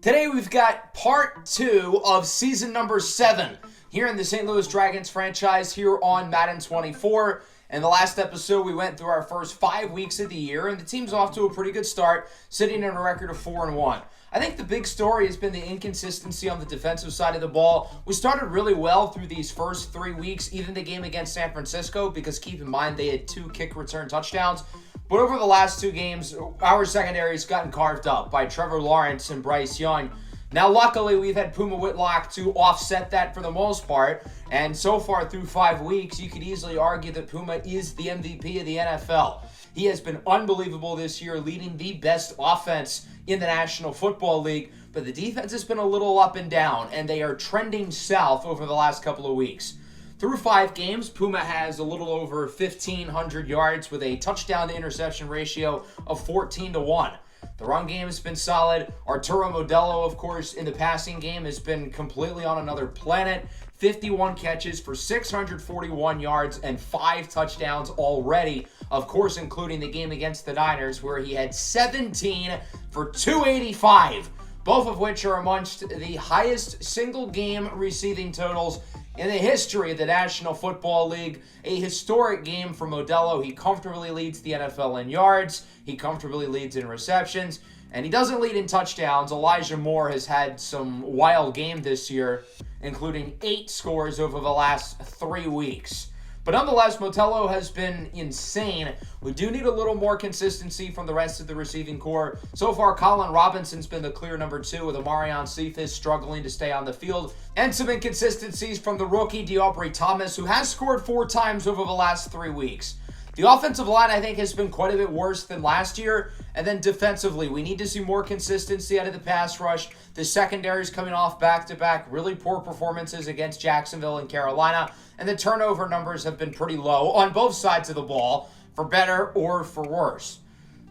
Today we've got part 2 of season number 7 here in the St. Louis Dragons franchise here on Madden 24. In the last episode, we went through our first 5 weeks of the year, and the team's off to a pretty good start, sitting in a record of 4-1. I think the big story has been the inconsistency on the defensive side of the ball. We started really well through these first 3 weeks, even the game against San Francisco, because keep in mind they had 2 kick return touchdowns. But over the last 2 games, our secondary has gotten carved up by Trevor Lawrence and Bryce Young. Now, luckily, we've had Puma Whitlock to offset that for the most part. And so far through 5 weeks, you could easily argue that Puma is the MVP of the NFL. He has been unbelievable this year, leading the best offense in the National Football League. But the defense has been a little up and down, and they are trending south over the last couple of weeks. Through 5 games, Puma has a little over 1,500 yards with a touchdown-to-interception ratio of 14-1. The run game has been solid. Arturo Modelo, of course, in the passing game has been completely on another planet. 51 catches for 641 yards and 5 touchdowns already, of course, including the game against the Niners, where he had 17 for 285, both of which are amongst the highest single-game receiving totals in the history of the National Football League. A historic game for Modelo. He comfortably leads the NFL in yards. He comfortably leads in receptions. And he doesn't lead in touchdowns. Elijah Moore has had some wild game this year, including 8 scores over the last 3 weeks. But nonetheless, Modelo has been insane. We do need a little more consistency from the rest of the receiving core. So far, Colin Robinson's been the clear number 2, with Amarion Cephas struggling to stay on the field. And some inconsistencies from the rookie DeAubrey Thomas, who has scored 4 times over the last 3 weeks. The offensive line, I think, has been quite a bit worse than last year. And then defensively, we need to see more consistency out of the pass rush. The secondary is coming off back-to-back really poor performances against Jacksonville and Carolina. And the turnover numbers have been pretty low on both sides of the ball, for better or for worse.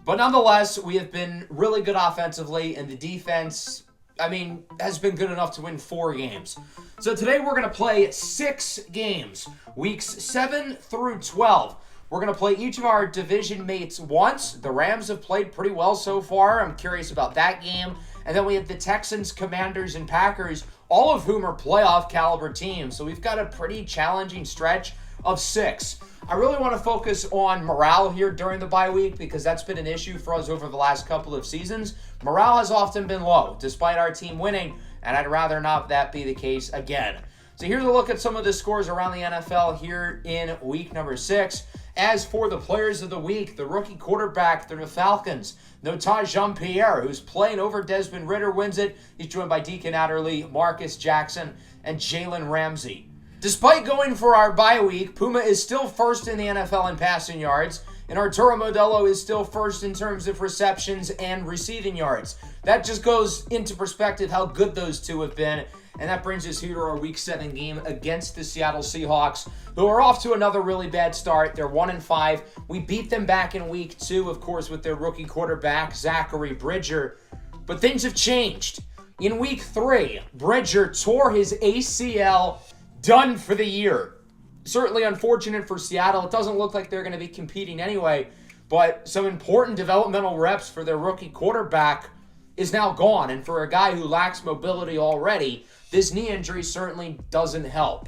But nonetheless, we have been really good offensively, and the defense, has been good enough to win 4 games. So today we're going to play 6 games, weeks 7 through 12. We're going to play each of our division mates once. The Rams have played pretty well so far. I'm curious about that game. And then we have the Texans, Commanders, and Packers, all of whom are playoff caliber teams. So we've got a pretty challenging stretch of 6. I really want to focus on morale here during the bye week because that's been an issue for us over the last couple of seasons. Morale has often been low, despite our team winning, and I'd rather not that be the case again. So here's a look at some of the scores around the NFL here in week number 6. As for the players of the week, the rookie quarterback for the Falcons, Notaj Jean-Pierre, who's playing over Desmond Ridder, wins it. He's joined by Deacon Adderley, Marcus Jackson, and Jalen Ramsey. Despite going for our bye week, Puma is still first in the NFL in passing yards, and Arturo Modelo is still first in terms of receptions and receiving yards. That just goes into perspective how good those two have been. And that brings us here to our Week 7 game against the Seattle Seahawks, who are off to another really bad start. They're 1-5. We beat them back in Week 2, of course, with their rookie quarterback, Zachary Bridger. But things have changed. In Week 3, Bridger tore his ACL, done for the year. Certainly unfortunate for Seattle. It doesn't look like they're going to be competing anyway, but some important developmental reps for their rookie quarterback is now gone. And for a guy who lacks mobility already, this knee injury certainly doesn't help.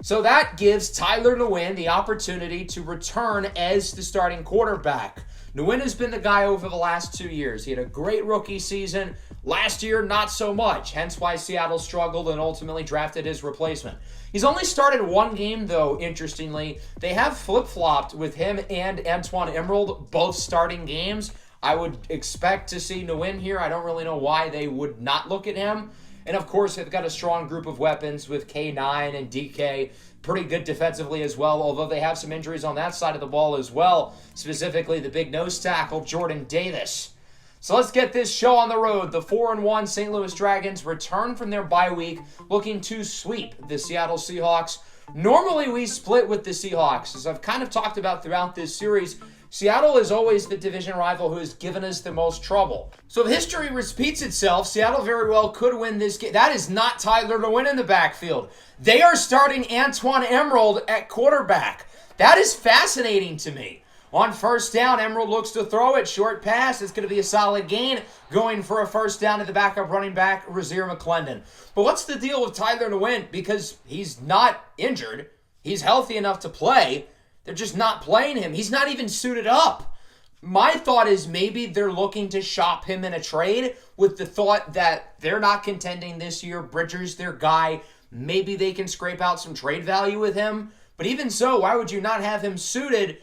So that gives Tyler Nguyen the opportunity to return as the starting quarterback. Nguyen has been the guy over the last 2 years. He had a great rookie season. Last year, not so much, hence why Seattle struggled and ultimately drafted his replacement. He's only started 1 game, though, interestingly. They have flip-flopped with him and Antoine Emerald, both starting games. I would expect to see Nguyen here. I don't really know why they would not look at him. And, of course, they've got a strong group of weapons with K9 and DK. Pretty good defensively as well, although they have some injuries on that side of the ball as well, specifically the big nose tackle, Jordan Davis. So let's get this show on the road. The 4-1 St. Louis Dragons return from their bye week looking to sweep the Seattle Seahawks. Normally we split with the Seahawks. As I've kind of talked about throughout this series, Seattle is always the division rival who has given us the most trouble. So if history repeats itself, Seattle very well could win this game. That is not Tyler Nguyen in the backfield. They are starting Antoine Emerald at quarterback. That is fascinating to me. On first down, Emerald looks to throw it. Short pass. It's going to be a solid gain. Going for a first down to the backup running back, Razir McClendon. But what's the deal with Tyler DeWint? Because he's not injured. He's healthy enough to play. They're just not playing him. He's not even suited up. My thought is maybe they're looking to shop him in a trade with the thought that they're not contending this year. Bridger's their guy. Maybe they can scrape out some trade value with him. But even so, why would you not have him suited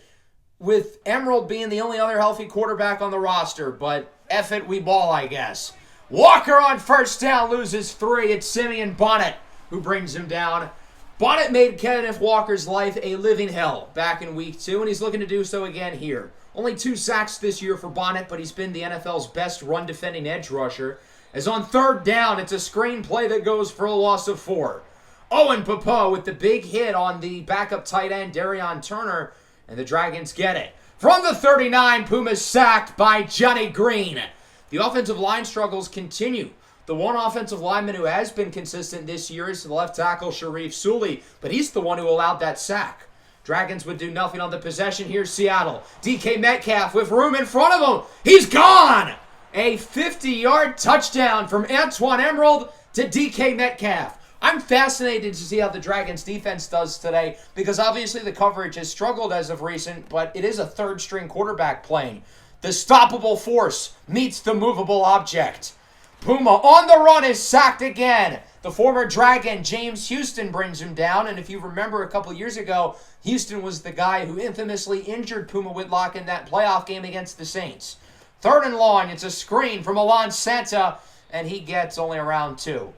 with Emerald being the only other healthy quarterback on the roster? But F it, we ball, I guess. Walker on first down loses 3. It's Simeon Bonnet who brings him down. Bonnet made Kenneth Walker's life a living hell back in week 2, and he's looking to do so again here. Only 2 sacks this year for Bonnet, but he's been the NFL's best run-defending edge rusher. As on third down, it's a screen play that goes for a loss of 4. Owen Papa with the big hit on the backup tight end, Darion Turner, and the Dragons get it. From the 39, Puma's sacked by Johnny Green. The offensive line struggles continue. The one offensive lineman who has been consistent this year is the left tackle, Sharif Sully, but he's the one who allowed that sack. Dragons would do nothing on the possession. Here's Seattle. DK Metcalf with room in front of him. He's gone! A 50-yard touchdown from Antoine Emerald to DK Metcalf. I'm fascinated to see how the Dragons defense does today because obviously the coverage has struggled as of recent, but it is a third-string quarterback playing. The stoppable force meets the movable object. Puma on the run is sacked again. The former Dragon, James Houston, brings him down. And if you remember a couple years ago, Houston was the guy who infamously injured Puma Whitlock in that playoff game against the Saints. Third and long, it's a screen from Alon Santa, and he gets only around 2.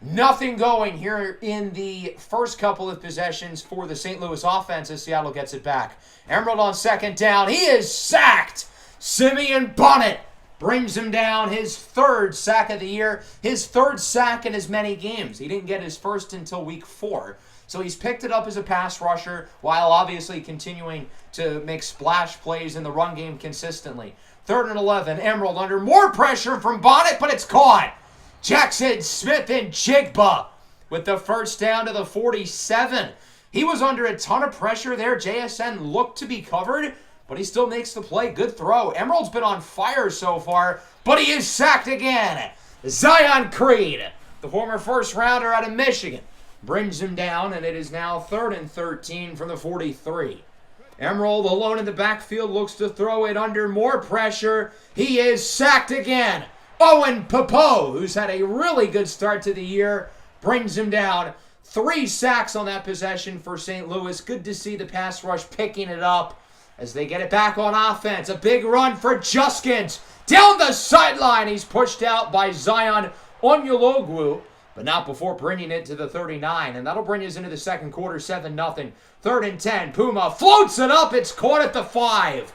Nothing going here in the first couple of possessions for the St. Louis offense as Seattle gets it back. Emerald on second down. He is sacked. Simeon Bonnet brings him down, his 3rd sack of the year, his 3rd sack in as many games. He didn't get his first until week 4. So he's picked it up as a pass rusher while obviously continuing to make splash plays in the run game consistently. 3rd and 11, Emerald under more pressure from Bonnet, but it's caught. Jackson Smith and Jigba with the first down to the 47. He was under a ton of pressure there. JSN looked to be covered, but he still makes the play. Good throw. Emerald's been on fire so far, but he is sacked again. Zion Creed, the former first-rounder out of Michigan, brings him down, and it is now 3rd and 13 from the 43. Emerald alone in the backfield looks to throw it under more pressure. He is sacked again. Owen Papa, who's had a really good start to the year, brings him down. 3 sacks on that possession for St. Louis. Good to see the pass rush picking it up as they get it back on offense. A big run for Juskins. Down the sideline, he's pushed out by Zion Onyologwu, but not before bringing it to the 39. And that'll bring us into the second quarter, 7-0. 3rd and 10. Puma floats it up. It's caught at the 5.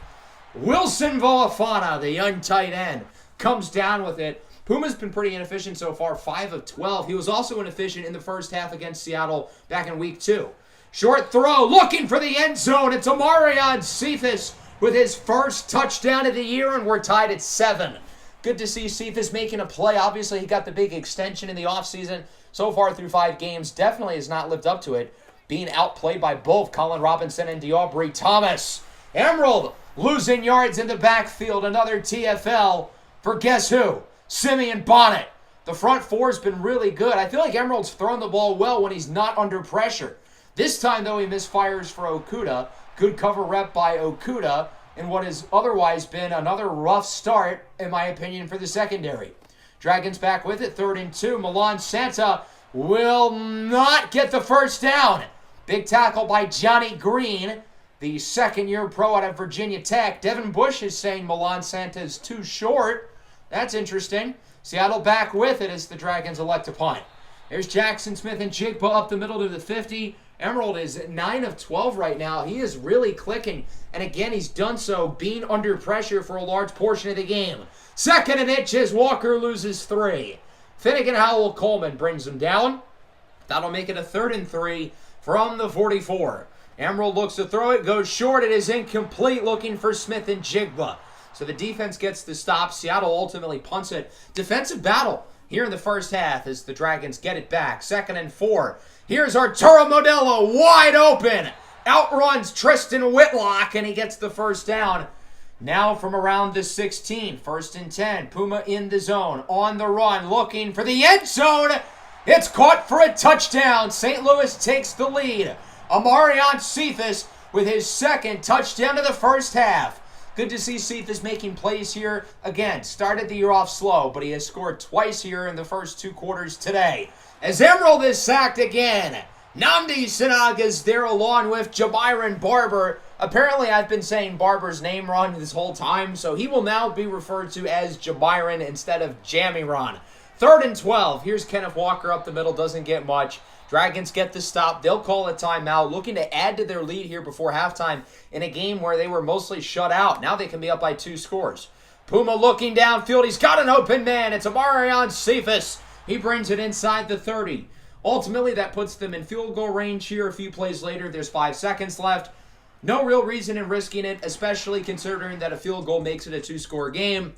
Wilson Voafana, the young tight end, comes down with it. Puma's been pretty inefficient so far, 5 of 12. He was also inefficient in the first half against Seattle back in week 2. Short throw, looking for the end zone. It's Amarion Cephas with his first touchdown of the year, and we're tied at 7. Good to see Cephas making a play. Obviously, he got the big extension in the offseason. So far through 5 games, definitely has not lived up to it, being outplayed by both Colin Robinson and DeAubrey Thomas. Emerald losing yards in the backfield. Another TFL for guess who? Simeon Bonnet. The front 4's been really good. I feel like Emerald's thrown the ball well when he's not under pressure. This time, though, he misfires for Okuda. Good cover rep by Okuda in what has otherwise been another rough start, in my opinion, for the secondary. Dragons back with it, 3rd and 2. Milan Santa will not get the first down. Big tackle by Johnny Green, the second-year pro out of Virginia Tech. Devin Bush is saying Milan Santa is too short. That's interesting. Seattle back with it as the Dragons elect to punt. There's Jackson Smith and Jigba up the middle to the 50. Emerald is 9 of 12 right now. He is really clicking. And again, he's done so being under pressure for a large portion of the game. 2nd and inches, Walker loses 3. Finnegan Howell Coleman brings him down. That'll make it a 3rd and 3 from the 44. Emerald looks to throw it, goes short. It is incomplete, looking for Smith and Jigba. So the defense gets the stop. Seattle ultimately punts it. Defensive battle here in the first half as the Dragons get it back. 2nd and 4. Here's Arturo Modelo wide open. outruns Tristan Whitlock, and he gets the first down. Now from around the 16, 1st and 10. Puma in the zone, on the run, looking for the end zone. It's caught for a touchdown. St. Louis takes the lead. Amarion Cephas with his second touchdown of the first half. Good to see Cephas making plays here. Again, started the year off slow, but he has scored twice here in the first 2 quarters today. As Emerald is sacked again. Nnamdi Sanaga there along with Jabyron Barber. Apparently, I've been saying Barber's name wrong this whole time, so he will now be referred to as Jabyron instead of Jamiron. 3rd and 12. Here's Kenneth Walker up the middle. Doesn't get much. Dragons get the stop. They'll call a timeout, looking to add to their lead here before halftime in a game where they were mostly shut out. Now they can be up by 2 scores. Puma looking downfield. He's got an open man. It's Amarion Cephas. He brings it inside the 30. Ultimately, that puts them in field goal range here. A few plays later, there's 5 seconds left. No real reason in risking it, especially considering that a field goal makes it a 2-score game.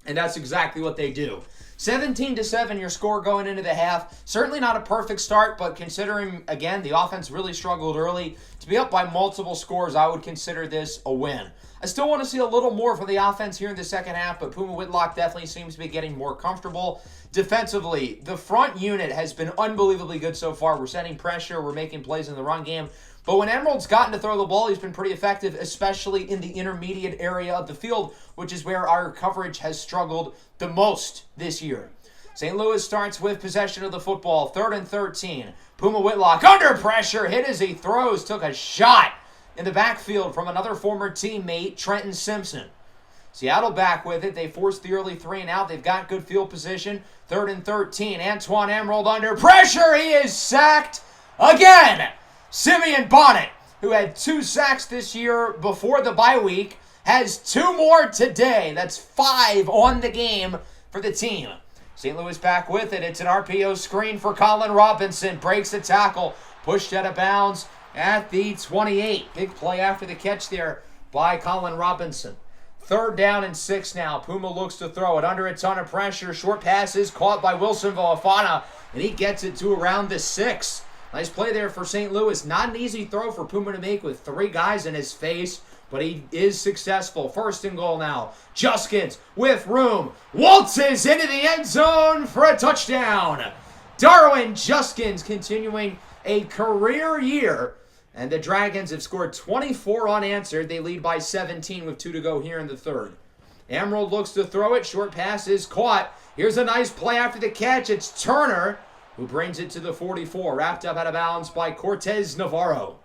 And that's exactly what they do. 17-7, your score going into the half. Certainly not a perfect start, but considering, again, the offense really struggled early, to be up by multiple scores, I would consider this a win. I still want to see a little more from the offense here in the second half, but Puma Whitlock definitely seems to be getting more comfortable. Defensively, the front unit has been unbelievably good so far. We're setting pressure, we're making plays in the run game. But when Emerald's gotten to throw the ball, he's been pretty effective, especially in the intermediate area of the field, which is where our coverage has struggled the most this year. St. Louis starts with possession of the football, 3rd and 13. Puma Whitlock under pressure, hit as he throws, took a shot in the backfield from another former teammate, Trenton Simpson. Seattle back with it. They forced the early 3 and out. They've got good field position. 3rd and 13. Antoine Emerald under pressure. He is sacked again. Simeon Bonnet, who had 2 sacks this year before the bye week, has 2 more today. That's 5 on the game for the team. St. Louis back with it. It's an RPO screen for Colin Robinson. Breaks the tackle. Pushed out of bounds at the 28. Big play after the catch there by Colin Robinson. 3rd down and 6 now. Puma looks to throw it under a ton of pressure. Short passes caught by Wilson Voafana, and he gets it to around the 6. Nice play there for St. Louis. Not an easy throw for Puma to make with 3 guys in his face, but he is successful. 1st and goal now. Juskins with room. Waltzes into the end zone for a touchdown. Darwin Juskins continuing a career year. And the Dragons have scored 24 unanswered. They lead by 17 with 2 to go here in the 3rd. Emerald looks to throw it. Short pass is caught. Here's a nice play after the catch. It's Turner who brings it to the 44. Wrapped up out of bounds by Cortez Navarro.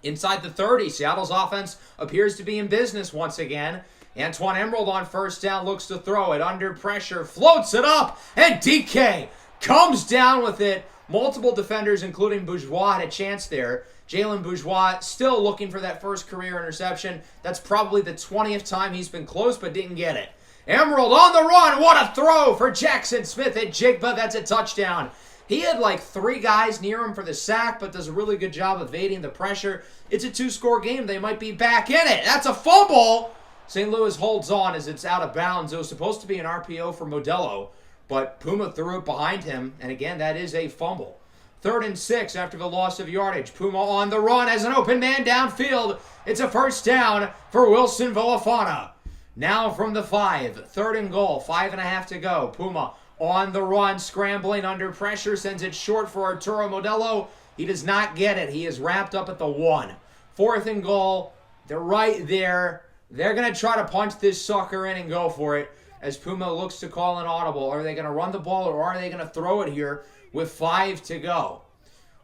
Inside the 30, Seattle's offense appears to be in business once again. Antoine Emerald on 1st down looks to throw it. Under pressure. Floats it up. And DK comes down with it. Multiple defenders, including Bourgeois, had a chance there. Jalen Bourgeois still looking for that first career interception. That's probably the 20th time he's been close but didn't get it. Emerald on the run. What a throw for Jackson Smith at Jigba. That's a touchdown. He had like 3 guys near him for the sack, but does a really good job evading the pressure. It's a 2-score game. They might be back in it. That's a fumble. St. Louis holds on as it's out of bounds. It was supposed to be an RPO for Modelo, but Puma threw it behind him, and again, that is a fumble. 3rd and 6 after the loss of yardage. Puma on the run as an open man downfield. It's a 1st down for Wilson Voafana. Now from the 5. 3rd and goal. 5.5 to go. Puma on the run, scrambling under pressure. Sends it short for Arturo Modelo. He does not get it. He is wrapped up at the 1. 4th and goal. They're right there. They're going to try to punch this sucker in and go for it as Puma looks to call an audible. Are they going to run the ball or are they going to throw it here with 5 to go?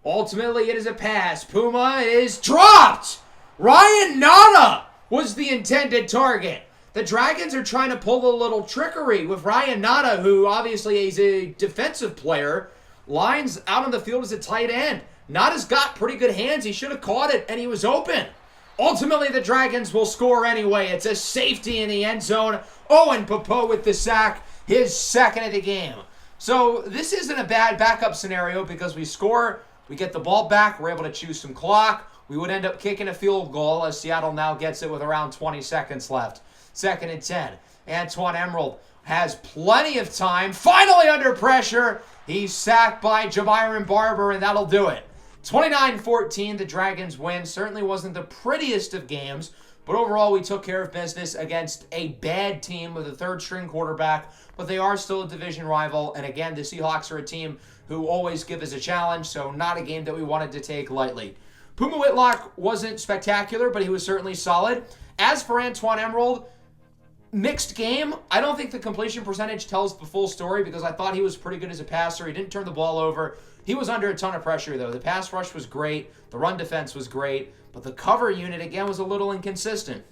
Ultimately, it is a pass. Puma is dropped. Ryan Nada was the intended target. The Dragons are trying to pull a little trickery with Ryan Nada, who obviously is a defensive player, lines out on the field as a tight end. Nada's got pretty good hands. He should have caught it, and he was open. Ultimately, the Dragons will score anyway. It's a safety in the end zone. Owen Popo with the sack, his 2nd of the game. So this isn't a bad backup scenario because we score, we get the ball back, we're able to choose some clock. We would end up kicking a field goal as Seattle now gets it with around 20 seconds left. 2nd and 10. Antoine Emerald has plenty of time. Finally under pressure. He's sacked by Jabyron Barber, and that'll do it. 29-14, the Dragons win. Certainly wasn't the prettiest of games, but overall we took care of business against a bad team with a third-string quarterback, but they are still a division rival, and again, the Seahawks are a team who always give us a challenge, so not a game that we wanted to take lightly. Puma Whitlock wasn't spectacular, but he was certainly solid. As for Antoine Emerald, mixed game. I don't think the completion percentage tells the full story because I thought he was pretty good as a passer. He didn't turn the ball over. He was under a ton of pressure, though. The pass rush was great. The run defense was great. But the cover unit, again, was a little inconsistent.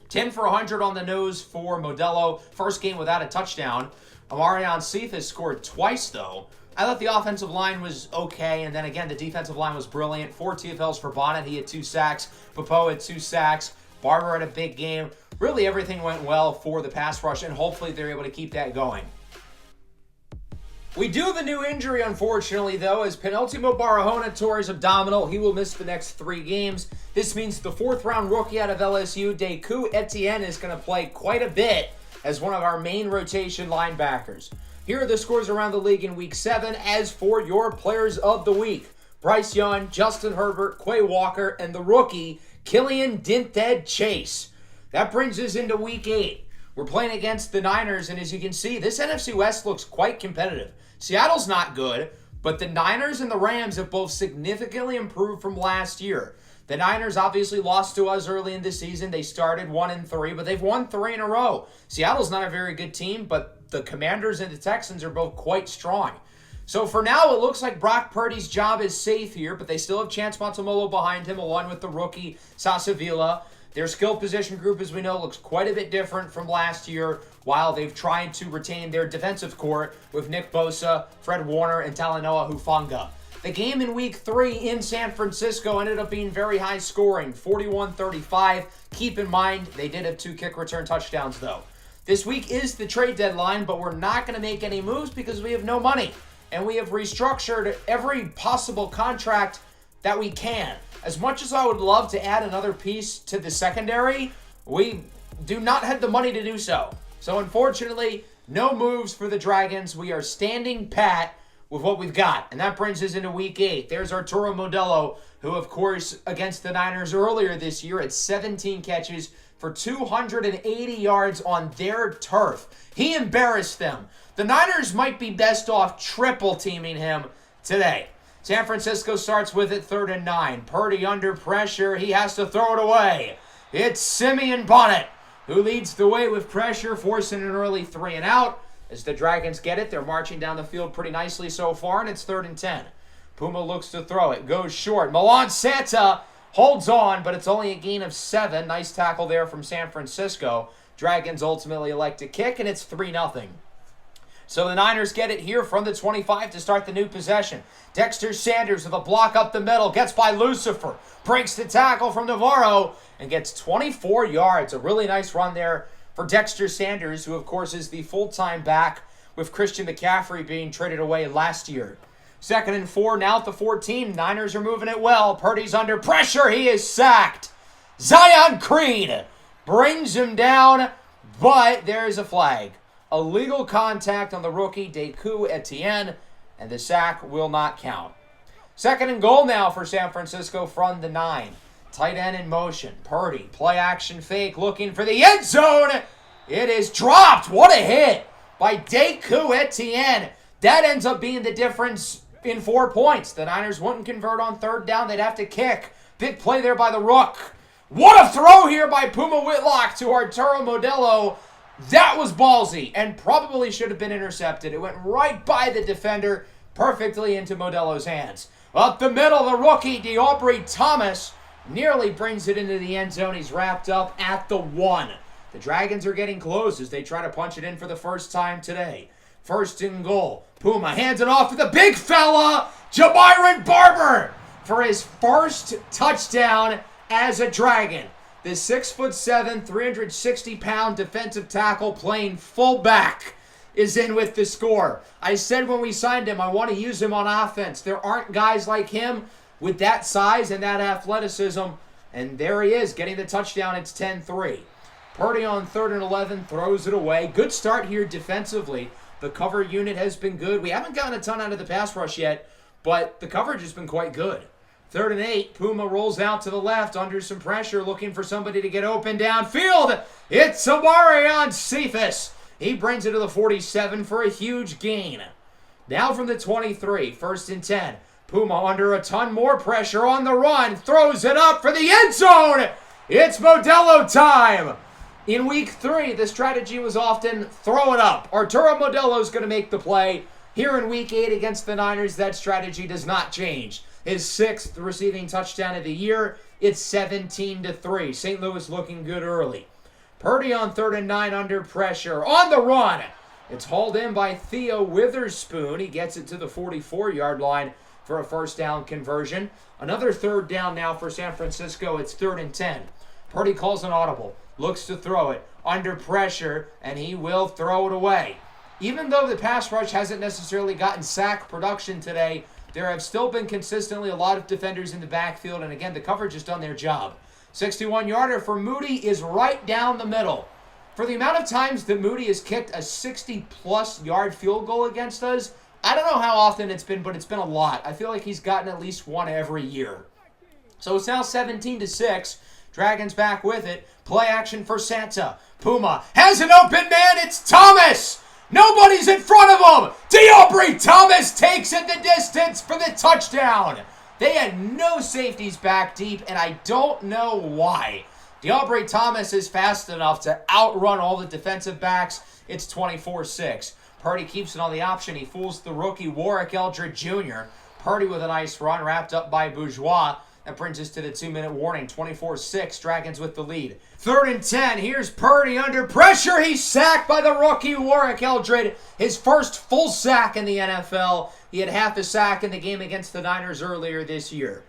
10 for 100 on the nose for Modelo. First game without a touchdown. Amarion Cephas scored twice, though. I thought the offensive line was okay, and then again, the defensive line was brilliant. 4 TFLs for Bonnet. He had 2 sacks. Popo had 2 sacks. Barber had a big game. Really, everything went well for the pass rush, and hopefully they're able to keep that going. We do have a new injury, unfortunately, though, as Penultimo Barahona tore his abdominal. He will miss the next 3 games. This means the 4th-round rookie out of LSU, Deku Etienne, is going to play quite a bit as one of our main rotation linebackers. Here are the scores around the league in Week 7. As for your players of the week, Bryce Young, Justin Herbert, Quay Walker, and the rookie, Killian Dinted Chase. That brings us into Week 8. We're playing against the Niners, and as you can see, this NFC West looks quite competitive. Seattle's not good, but the Niners and the Rams have both significantly improved from last year. The Niners obviously lost to us early in the season. They started 1-3, but they've won 3 in a row. Seattle's not a very good team, but the Commanders and the Texans are both quite strong. So for now, it looks like Brock Purdy's job is safe here, but they still have Chance Montemolo behind him, along with the rookie Sasavila. Their skill position group, as we know, looks quite a bit different from last year, while they've tried to retain their defensive core with Nick Bosa, Fred Warner, and Talanoa Hufanga. The game in Week 3 in San Francisco ended up being very high scoring, 41-35. Keep in mind, they did have 2 kick return touchdowns, though. This week is the trade deadline, but we're not going to make any moves because we have no money. And we have restructured every possible contract that we can. As much as I would love to add another piece to the secondary, we do not have the money to do so. So unfortunately, no moves for the Dragons. We are standing pat with what we've got. And that brings us into Week 8. There's Arturo Modelo, who of course against the Niners earlier this year had 17 catches for 280 yards on their turf. He embarrassed them. The Niners might be best off triple teaming him today. San Francisco starts with it 3rd and 9. Purdy under pressure. He has to throw it away. It's Simeon Bonnet who leads the way with pressure, forcing an early 3 and out. As the Dragons get it, they're marching down the field pretty nicely so far, and it's 3rd and 10. Puma looks to throw it. Goes short. Milan Santa holds on, but it's only a gain of 7. Nice tackle there from San Francisco. Dragons ultimately elect to kick, and it's 3-0. So the Niners get it here from the 25 to start the new possession. Dexter Sanders with a block up the middle. Gets by Lucifer. Breaks the tackle from Navarro and gets 24 yards. A really nice run there for Dexter Sanders, who of course is the full-time back with Christian McCaffrey being traded away last year. 2nd and 4, now at the 14. Niners are moving it well. Purdy's under pressure. He is sacked. Zion Creed brings him down, but there is a flag. Illegal contact on the rookie, Deku Etienne, and the sack will not count. 2nd and goal now for San Francisco from the 9. Tight end in motion. Purdy, play action fake, looking for the end zone. It is dropped. What a hit by Deku Etienne. That ends up being the difference in 4 points. The Niners wouldn't convert on 3rd down. They'd have to kick. Big play there by the Rook. What a throw here by Puma Whitlock to Arturo Modelo. That was ballsy and probably should have been intercepted. It went right by the defender, perfectly into Modelo's hands. Up the middle, the rookie, De'Aubrey Thomas, nearly brings it into the end zone. He's wrapped up at the 1. The Dragons are getting close as they try to punch it in for the first time today. 1st and goal. Puma hands it off to the big fella, Jamiron Barber, for his first touchdown as a Dragon. The 6'7", 360-pound defensive tackle playing fullback is in with the score. I said when we signed him, I want to use him on offense. There aren't guys like him with that size and that athleticism, and there he is getting the touchdown. It's 10-3. Purdy on 3rd and 11 throws it away. Good start here defensively. The cover unit has been good. We haven't gotten a ton out of the pass rush yet, but the coverage has been quite good. 3rd and 8. Puma rolls out to the left under some pressure, looking for somebody to get open downfield. It's Amarion Cephas. He brings it to the 47 for a huge gain. Now from the 23, 1st and 10. Puma under a ton more pressure on the run. Throws it up for the end zone. It's Modelo time. In week 3, the strategy was often throw it up. Arturo Modelo's going to make the play. Here in week 8 against the Niners, that strategy does not change. His 6th receiving touchdown of the year. It's 17-3. St. Louis looking good early. Purdy on 3rd and 9 under pressure. On the run. It's hauled in by Theo Witherspoon. He gets it to the 44-yard line for a 1st down conversion. Another 3rd down now for San Francisco. It's 3rd and 10. Purdy calls an audible. Looks to throw it. Under pressure, and he will throw it away. Even though the pass rush hasn't necessarily gotten sack production today, there have still been consistently a lot of defenders in the backfield, and again, the coverage has done their job. 61-yarder for Moody is right down the middle. For the amount of times that Moody has kicked a 60-plus yard field goal against us, I don't know how often it's been, but it's been a lot. I feel like he's gotten at least one every year. So it's now 17-6. Dragons back with it. Play action for Santa. Puma has an open man. It's Thomas. Nobody's in front of him. D'Aubrey Thomas takes it the distance for the touchdown. They had no safeties back deep, and I don't know why. D'Aubrey Thomas is fast enough to outrun all the defensive backs. It's 24-6. Purdy keeps it on the option. He fools the rookie Warwick Eldred Jr. Purdy with a nice run, wrapped up by Bourgeois. That brings us to the 2-minute warning. 24-6, Dragons with the lead. 3rd and 10, here's Purdy under pressure. He's sacked by the rookie Warwick Eldred. His first full sack in the NFL. He had half a sack in the game against the Niners earlier this year.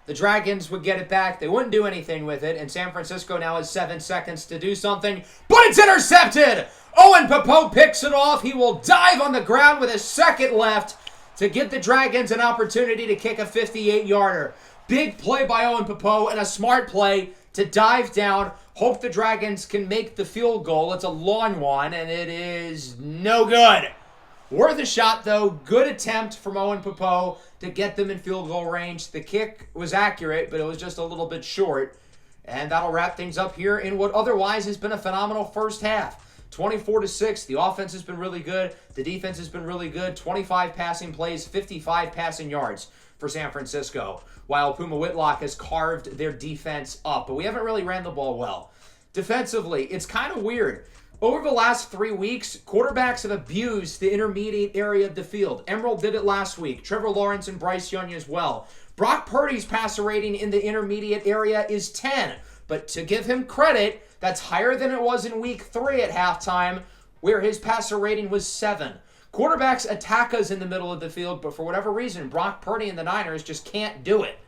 The Dragons would get it back. They wouldn't do anything with it, and San Francisco now has 7 seconds to do something, but it's intercepted! Owen Popo picks it off. He will dive on the ground with a second left to give the Dragons an opportunity to kick a 58-yarder. Big play by Owen Popo and a smart play to dive down. Hope the Dragons can make the field goal. It's a long one, and it is no good. Worth a shot, though. Good attempt from Owen Popo to get them in field goal range. The kick was accurate, but it was just a little bit short. And that'll wrap things up here in what otherwise has been a phenomenal first half. 24-6. The offense has been really good. The defense has been really good. 25 passing plays, 55 passing yards for San Francisco, while Puma Whitlock has carved their defense up. But we haven't really ran the ball well. Defensively, it's kind of weird. Over the last 3 weeks, quarterbacks have abused the intermediate area of the field. Emerald did it last week. Trevor Lawrence and Bryce Young as well. Brock Purdy's passer rating in the intermediate area is 10. But to give him credit, that's higher than it was in week 3 at halftime, where his passer rating was 7. Quarterbacks attack us in the middle of the field, but for whatever reason, Brock Purdy and the Niners just can't do it.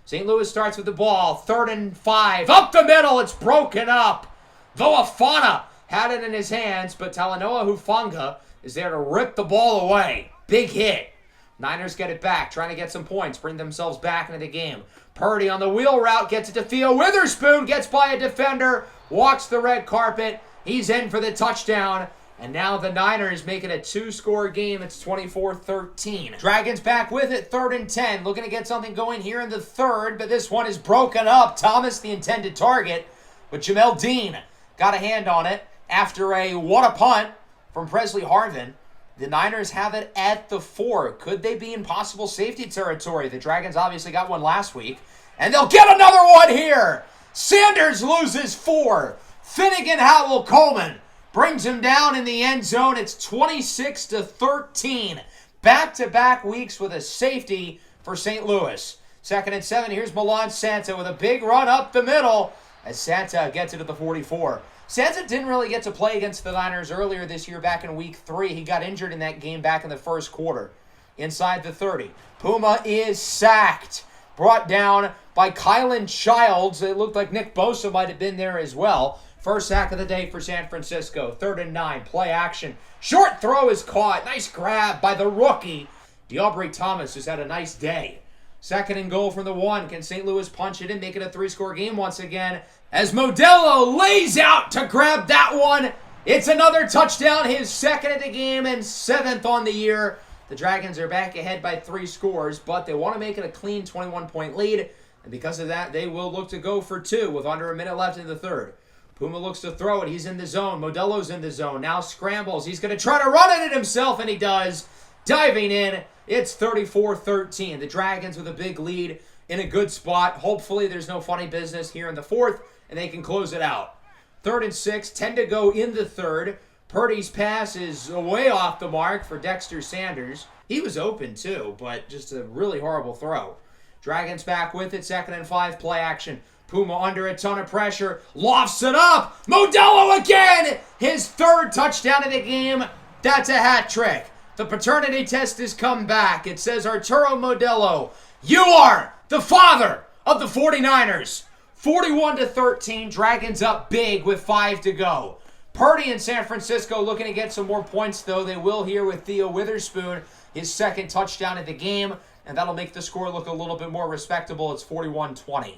St. Louis starts with the ball. 3rd and 5. Up the middle. It's broken up. Voafana had it in his hands, but Talanoa Hufanga is there to rip the ball away. Big hit. Niners get it back, trying to get some points, bring themselves back into the game. Purdy on the wheel route, gets it to Theo Witherspoon, gets by a defender, walks the red carpet. He's in for the touchdown. And now the Niners make it a 2-score game. It's 24-13. Dragons back with it, 3rd and 10. Looking to get something going here in the 3rd, but this one is broken up. Thomas, the intended target, but Jamel Dean got a hand on it after a what a punt from Presley Harvin. The Niners have it at the 4. Could they be in possible safety territory? The Dragons obviously got one last week, and they'll get another one here. Sanders loses 4. Finnegan Howell Coleman brings him down in the end zone. It's 26-13. Back-to-back weeks with a safety for St. Louis. 2nd and 7. Here's Milan Santa with a big run up the middle as Santa gets it to the 44. Santa didn't really get to play against the Niners earlier this year back in week 3. He got injured in that game back in the first quarter. Inside the 30. Puma is sacked. Brought down by Kylan Childs. It looked like Nick Bosa might have been there as well. First sack of the day for San Francisco. 3rd and 9. Play action. Short throw is caught. Nice grab by the rookie. D'Aubrey Thomas has had a nice day. 2nd and goal from the 1. Can St. Louis punch it in, make it a 3-score game once again? As Modelo lays out to grab that one. It's another touchdown, his 2nd of the game and 7th on the year. The Dragons are back ahead by 3 scores, but they want to make it a clean 21-point lead, and because of that, they will look to go for 2 with under a minute left in the third. Puma looks to throw it. He's in the zone. Modelo's in the zone. Now scrambles. He's going to try to run at it himself, and he does. Diving in. It's 34-13. The Dragons with a big lead in a good spot. Hopefully there's no funny business here in the fourth, and they can close it out. 3rd and 6. 10 to go in the third. Purdy's pass is way off the mark for Dexter Sanders. He was open too, but just a really horrible throw. Dragons back with it. 2nd and 5. Play action. Puma under a ton of pressure. Lofts it up. Modelo again. His 3rd touchdown of the game. That's a hat trick. The paternity test has come back. It says, Arturo Modelo, you are the father of the 49ers. 41-13. Dragons up big with 5 to go. Purdy in San Francisco looking to get some more points, though. They will here with Theo Witherspoon, his 2nd touchdown of the game, and that'll make the score look a little bit more respectable. It's 41-20.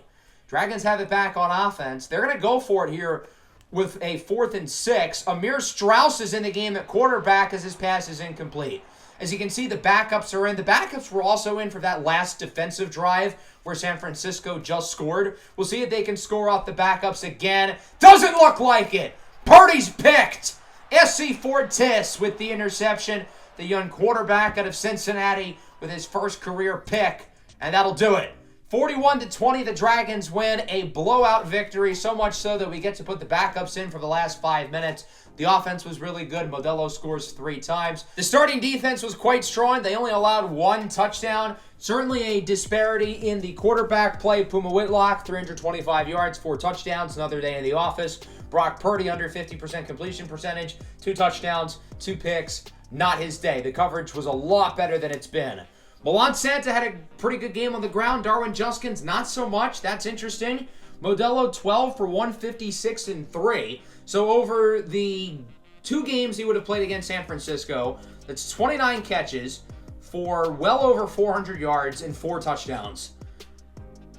Dragons have it back on offense. They're going to go for it here with a 4th and 6. Amir Strauss is in the game at quarterback as his pass is incomplete. As you can see, the backups are in. The backups were also in for that last defensive drive where San Francisco just scored. We'll see if they can score off the backups again. Doesn't look like it. Purdy's picked. SC Fortis with the interception. The young quarterback out of Cincinnati with his first career pick. And that'll do it. 41-20, the Dragons win a blowout victory, so much so that we get to put the backups in for the last 5 minutes. The offense was really good. Modelo scores 3 times. The starting defense was quite strong. They only allowed 1 touchdown. Certainly a disparity in the quarterback play. Puma Whitlock, 325 yards, 4 touchdowns. Another day in the office. Brock Purdy, under 50% completion percentage. 2 touchdowns, 2 picks. Not his day. The coverage was a lot better than it's been. Milan Santa had a pretty good game on the ground. Darwin Juskins, not so much. That's interesting. Modelo, 12 for 156 and 3. So over the 2 games he would have played against San Francisco, that's 29 catches for well over 400 yards and 4 touchdowns.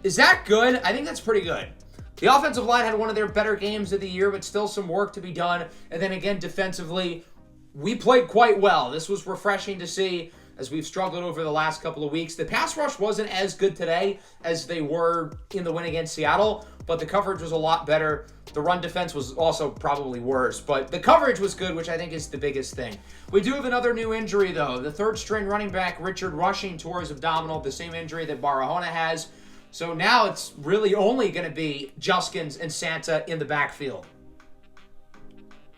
Is that good? I think that's pretty good. The offensive line had one of their better games of the year, but still some work to be done. And then again, defensively, we played quite well. This was refreshing to see, as we've struggled over the last couple of weeks. The pass rush wasn't as good today as they were in the win against Seattle, but the coverage was a lot better. The run defense was also probably worse, but the coverage was good, which I think is the biggest thing. We do have another new injury, though. The 3rd-string running back, Richard Rushing, tore his abdominal, the same injury that Barahona has. So now it's really only going to be Juskins and Santa in the backfield.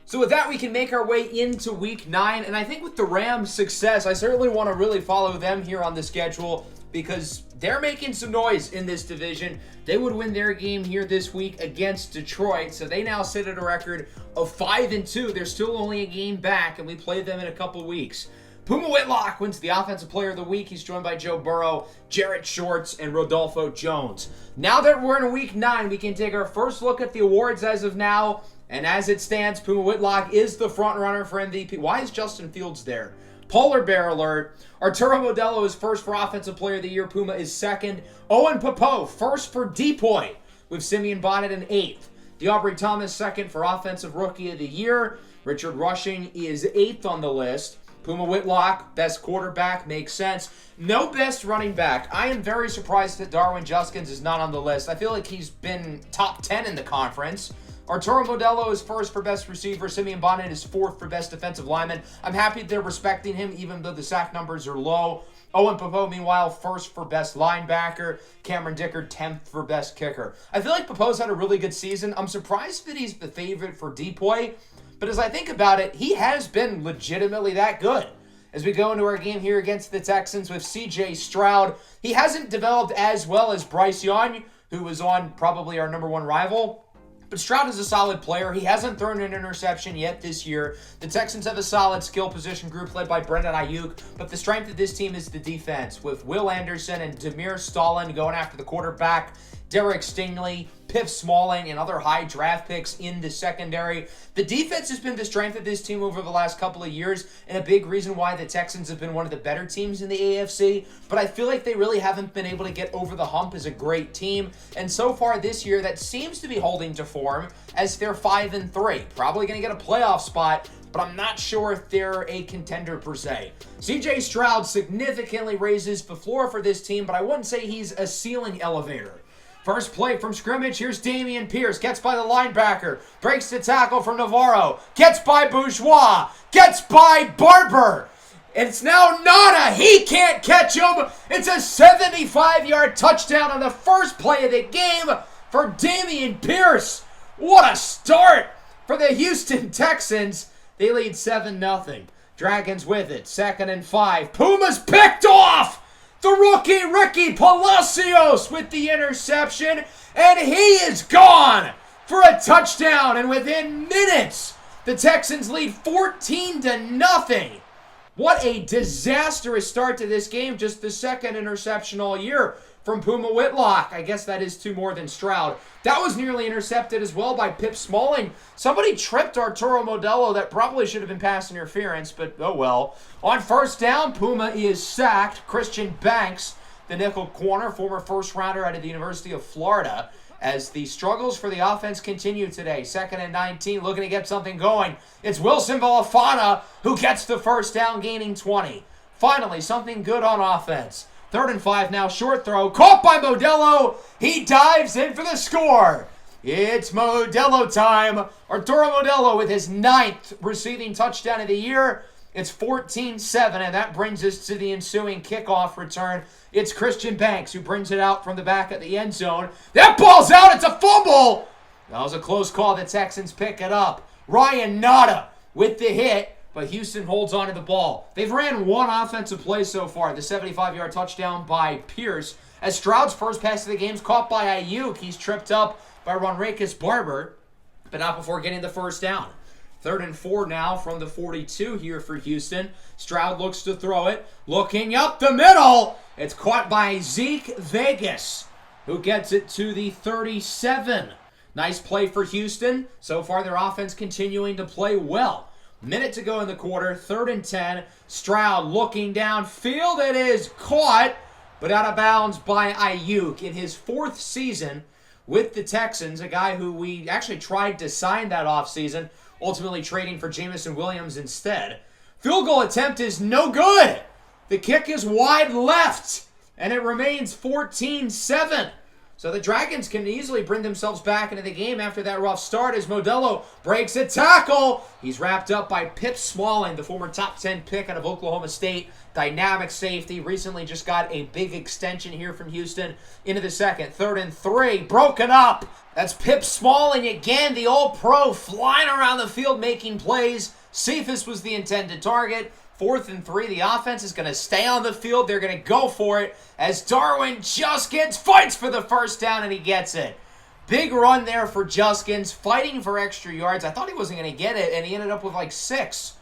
So with that, we can make our way into Week 9, and I think with the Rams' success, I certainly want to really follow them here on the schedule because they're making some noise in this division. They would win their game here this week against Detroit, so they now sit at a record of 5-2. They're still only a game back, and we play them in a couple weeks. Puma Whitlock wins the Offensive Player of the Week. He's joined by Joe Burrow, Jarrett Shorts, and Rodolfo Jones. Now that we're in Week 9, we can take our first look at the awards as of now. And as it stands, Puma Whitlock is the front runner for MVP. Why is Justin Fields there? Polar Bear alert. Arturo Modelo is first for Offensive Player of the Year. Puma is second. Owen Popo, first for Depoy, with Simeon Bonnet in 8th. DeAubrey Thomas, second for Offensive Rookie of the Year. Richard Rushing is 8th on the list. Puma Whitlock, best quarterback, makes sense. No best running back. I am very surprised that Darwin Juskins is not on the list. I feel like he's been top 10 in the conference. Arturo Modelo is first for best receiver. Simeon Bonnet is 4th for best defensive lineman. I'm happy they're respecting him even though the sack numbers are low. Owen Popo, meanwhile, first for best linebacker. Cameron Dicker, 10th for best kicker. I feel like Popo's had a really good season. I'm surprised that he's the favorite for Depoy, but as I think about it, he has been legitimately that good. As we go into our game here against the Texans with C.J. Stroud, he hasn't developed as well as Bryce Young, who was on probably our number 1 rival. But Stroud is a solid player. He hasn't thrown an interception yet this year. The Texans have a solid skill position group led by Brendan Ayuk, but the strength of this team is the defense, with Will Anderson and Demir Stalin going after the quarterback, Derek Stingley, Piff Smalling, and other high draft picks in the secondary. The defense has been the strength of this team over the last couple of years, and a big reason why the Texans have been one of the better teams in the AFC, but I feel like they really haven't been able to get over the hump as a great team, and so far this year, that seems to be holding to form as they're 5-3. Probably going to get a playoff spot, but I'm not sure if they're a contender per se. CJ Stroud significantly raises the floor for this team, but I wouldn't say he's a ceiling elevator. First play from scrimmage, here's Dameon Pierce, gets by the linebacker, breaks the tackle from Navarro, gets by Bourgeois, gets by Barber. It's now Nada, he can't catch him. It's a 75-yard touchdown on the first play of the game for Dameon Pierce. What a start for the Houston Texans. They lead 7-0. Dragons with it, 2nd and 5. Pumas picked off. The rookie Ricky Palacios with the interception, and he is gone for a touchdown. And within minutes, the Texans lead 14-0. What a disastrous start to this game. Just the second interception all year from Puma Whitlock. I guess that is two more than Stroud. That was nearly intercepted as well by Pip Smalling. Somebody tripped Arturo Modelo. That probably should have been pass interference, but oh well. On first down, Puma is sacked. Christian Banks, the nickel corner, former first rounder out of the University of Florida, as the struggles for the offense continue today. 2nd and 19, looking to get something going. It's Wilson Valafana who gets the first down, gaining 20. Finally, something good on offense. 3rd and 5 now, short throw, caught by Modelo. He dives in for the score. It's Modelo time. Arturo Modelo with his 9th receiving touchdown of the year. It's 14-7, and that brings us to the ensuing kickoff return. It's Christian Banks who brings it out from the back of the end zone. That ball's out. It's a fumble. That was a close call. The Texans pick it up. Ryan Nada with the hit, but Houston holds on to the ball. They've ran one offensive play so far, the 75-yard touchdown by Pierce. As Stroud's first pass of the game is caught by Ayuk, he's tripped up by Ronracus Barber, but not before getting the first down. 3rd and 4 now from the 42 here for Houston. Stroud looks to throw it. Looking up the middle. It's caught by Zeke Vegas, who gets it to the 37. Nice play for Houston. So far, their offense continuing to play well. Minute to go in the quarter. 3rd and 10. Stroud looking downfield. It is caught, but out of bounds by Ayuk in his 4th season with the Texans, a guy who we actually tried to sign that offseason, ultimately trading for Jameson Williams instead. Field goal attempt is no good. The kick is wide left, and it remains 14-7. So the Dragons can easily bring themselves back into the game after that rough start as Modelo breaks a tackle. He's wrapped up by Pip Smalling, the former top 10 pick out of Oklahoma State. Dynamic safety. Recently just got a big extension here from Houston into the 2nd. 3rd and 3. Broken up. That's Pip Smalling again, the All-Pro, flying around the field making plays. Cephas was the intended target. 4th and 3. The offense is going to stay on the field. They're going to go for it as Darwin Juskins fights for the first down, and he gets it. Big run there for Juskins, fighting for extra yards. I thought he wasn't going to get it, and he ended up with like 6.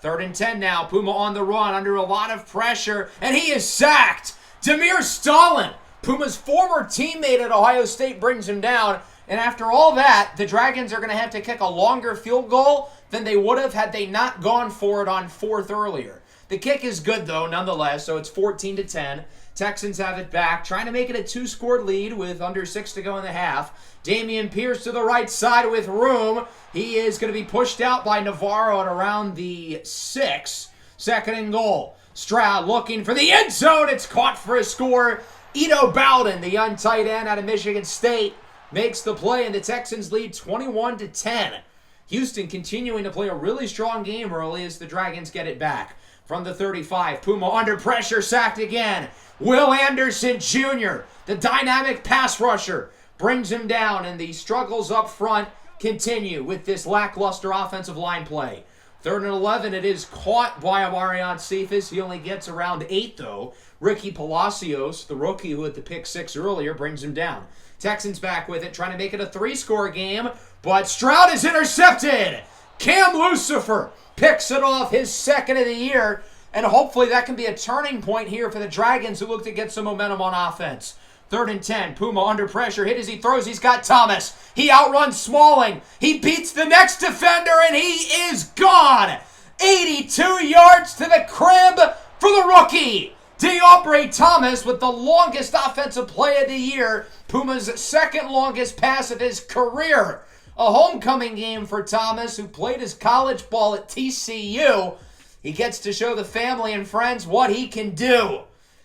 3rd and 10 now. Puma on the run under a lot of pressure, and he is sacked. Demir Stalin, Puma's former teammate at Ohio State, brings him down. And after all that, the Dragons are going to have to kick a longer field goal than they would have had they not gone for it on 4th earlier. The kick is good, though, nonetheless, so it's 14-10. Texans have it back, trying to make it a 2-score lead with under 6 to go in the half. Dameon Pierce to the right side with room. He is going to be pushed out by Navarro at around the 6. 2nd and goal. Stroud looking for the end zone. It's caught for a score. Ito Bowden, the young tight end out of Michigan State, makes the play, and the Texans lead 21-10. Houston continuing to play a really strong game early as the Dragons get it back. From the 35, Puma under pressure, sacked again. Will Anderson Jr., the dynamic pass rusher, brings him down, and the struggles up front continue with this lackluster offensive line play. 3rd and 11, it is caught by Amarion Cephas. He only gets around 8, though. Ricky Palacios, the rookie who had the pick 6 earlier, brings him down. Texans back with it, trying to make it a 3-score game, but Stroud is intercepted. Cam Lucifer picks it off, his 2nd of the year, and hopefully that can be a turning point here for the Dragons, who look to get some momentum on offense. 3rd and 10, Puma under pressure, hit as he throws, he's got Thomas. He outruns Smalling. He beats the next defender, and he is gone. 82 yards to the crib for the rookie. DeAubrey Thomas with the longest offensive play of the year. Puma's 2nd longest pass of his career. A homecoming game for Thomas, who played his college ball at TCU. He gets to show the family and friends what he can do.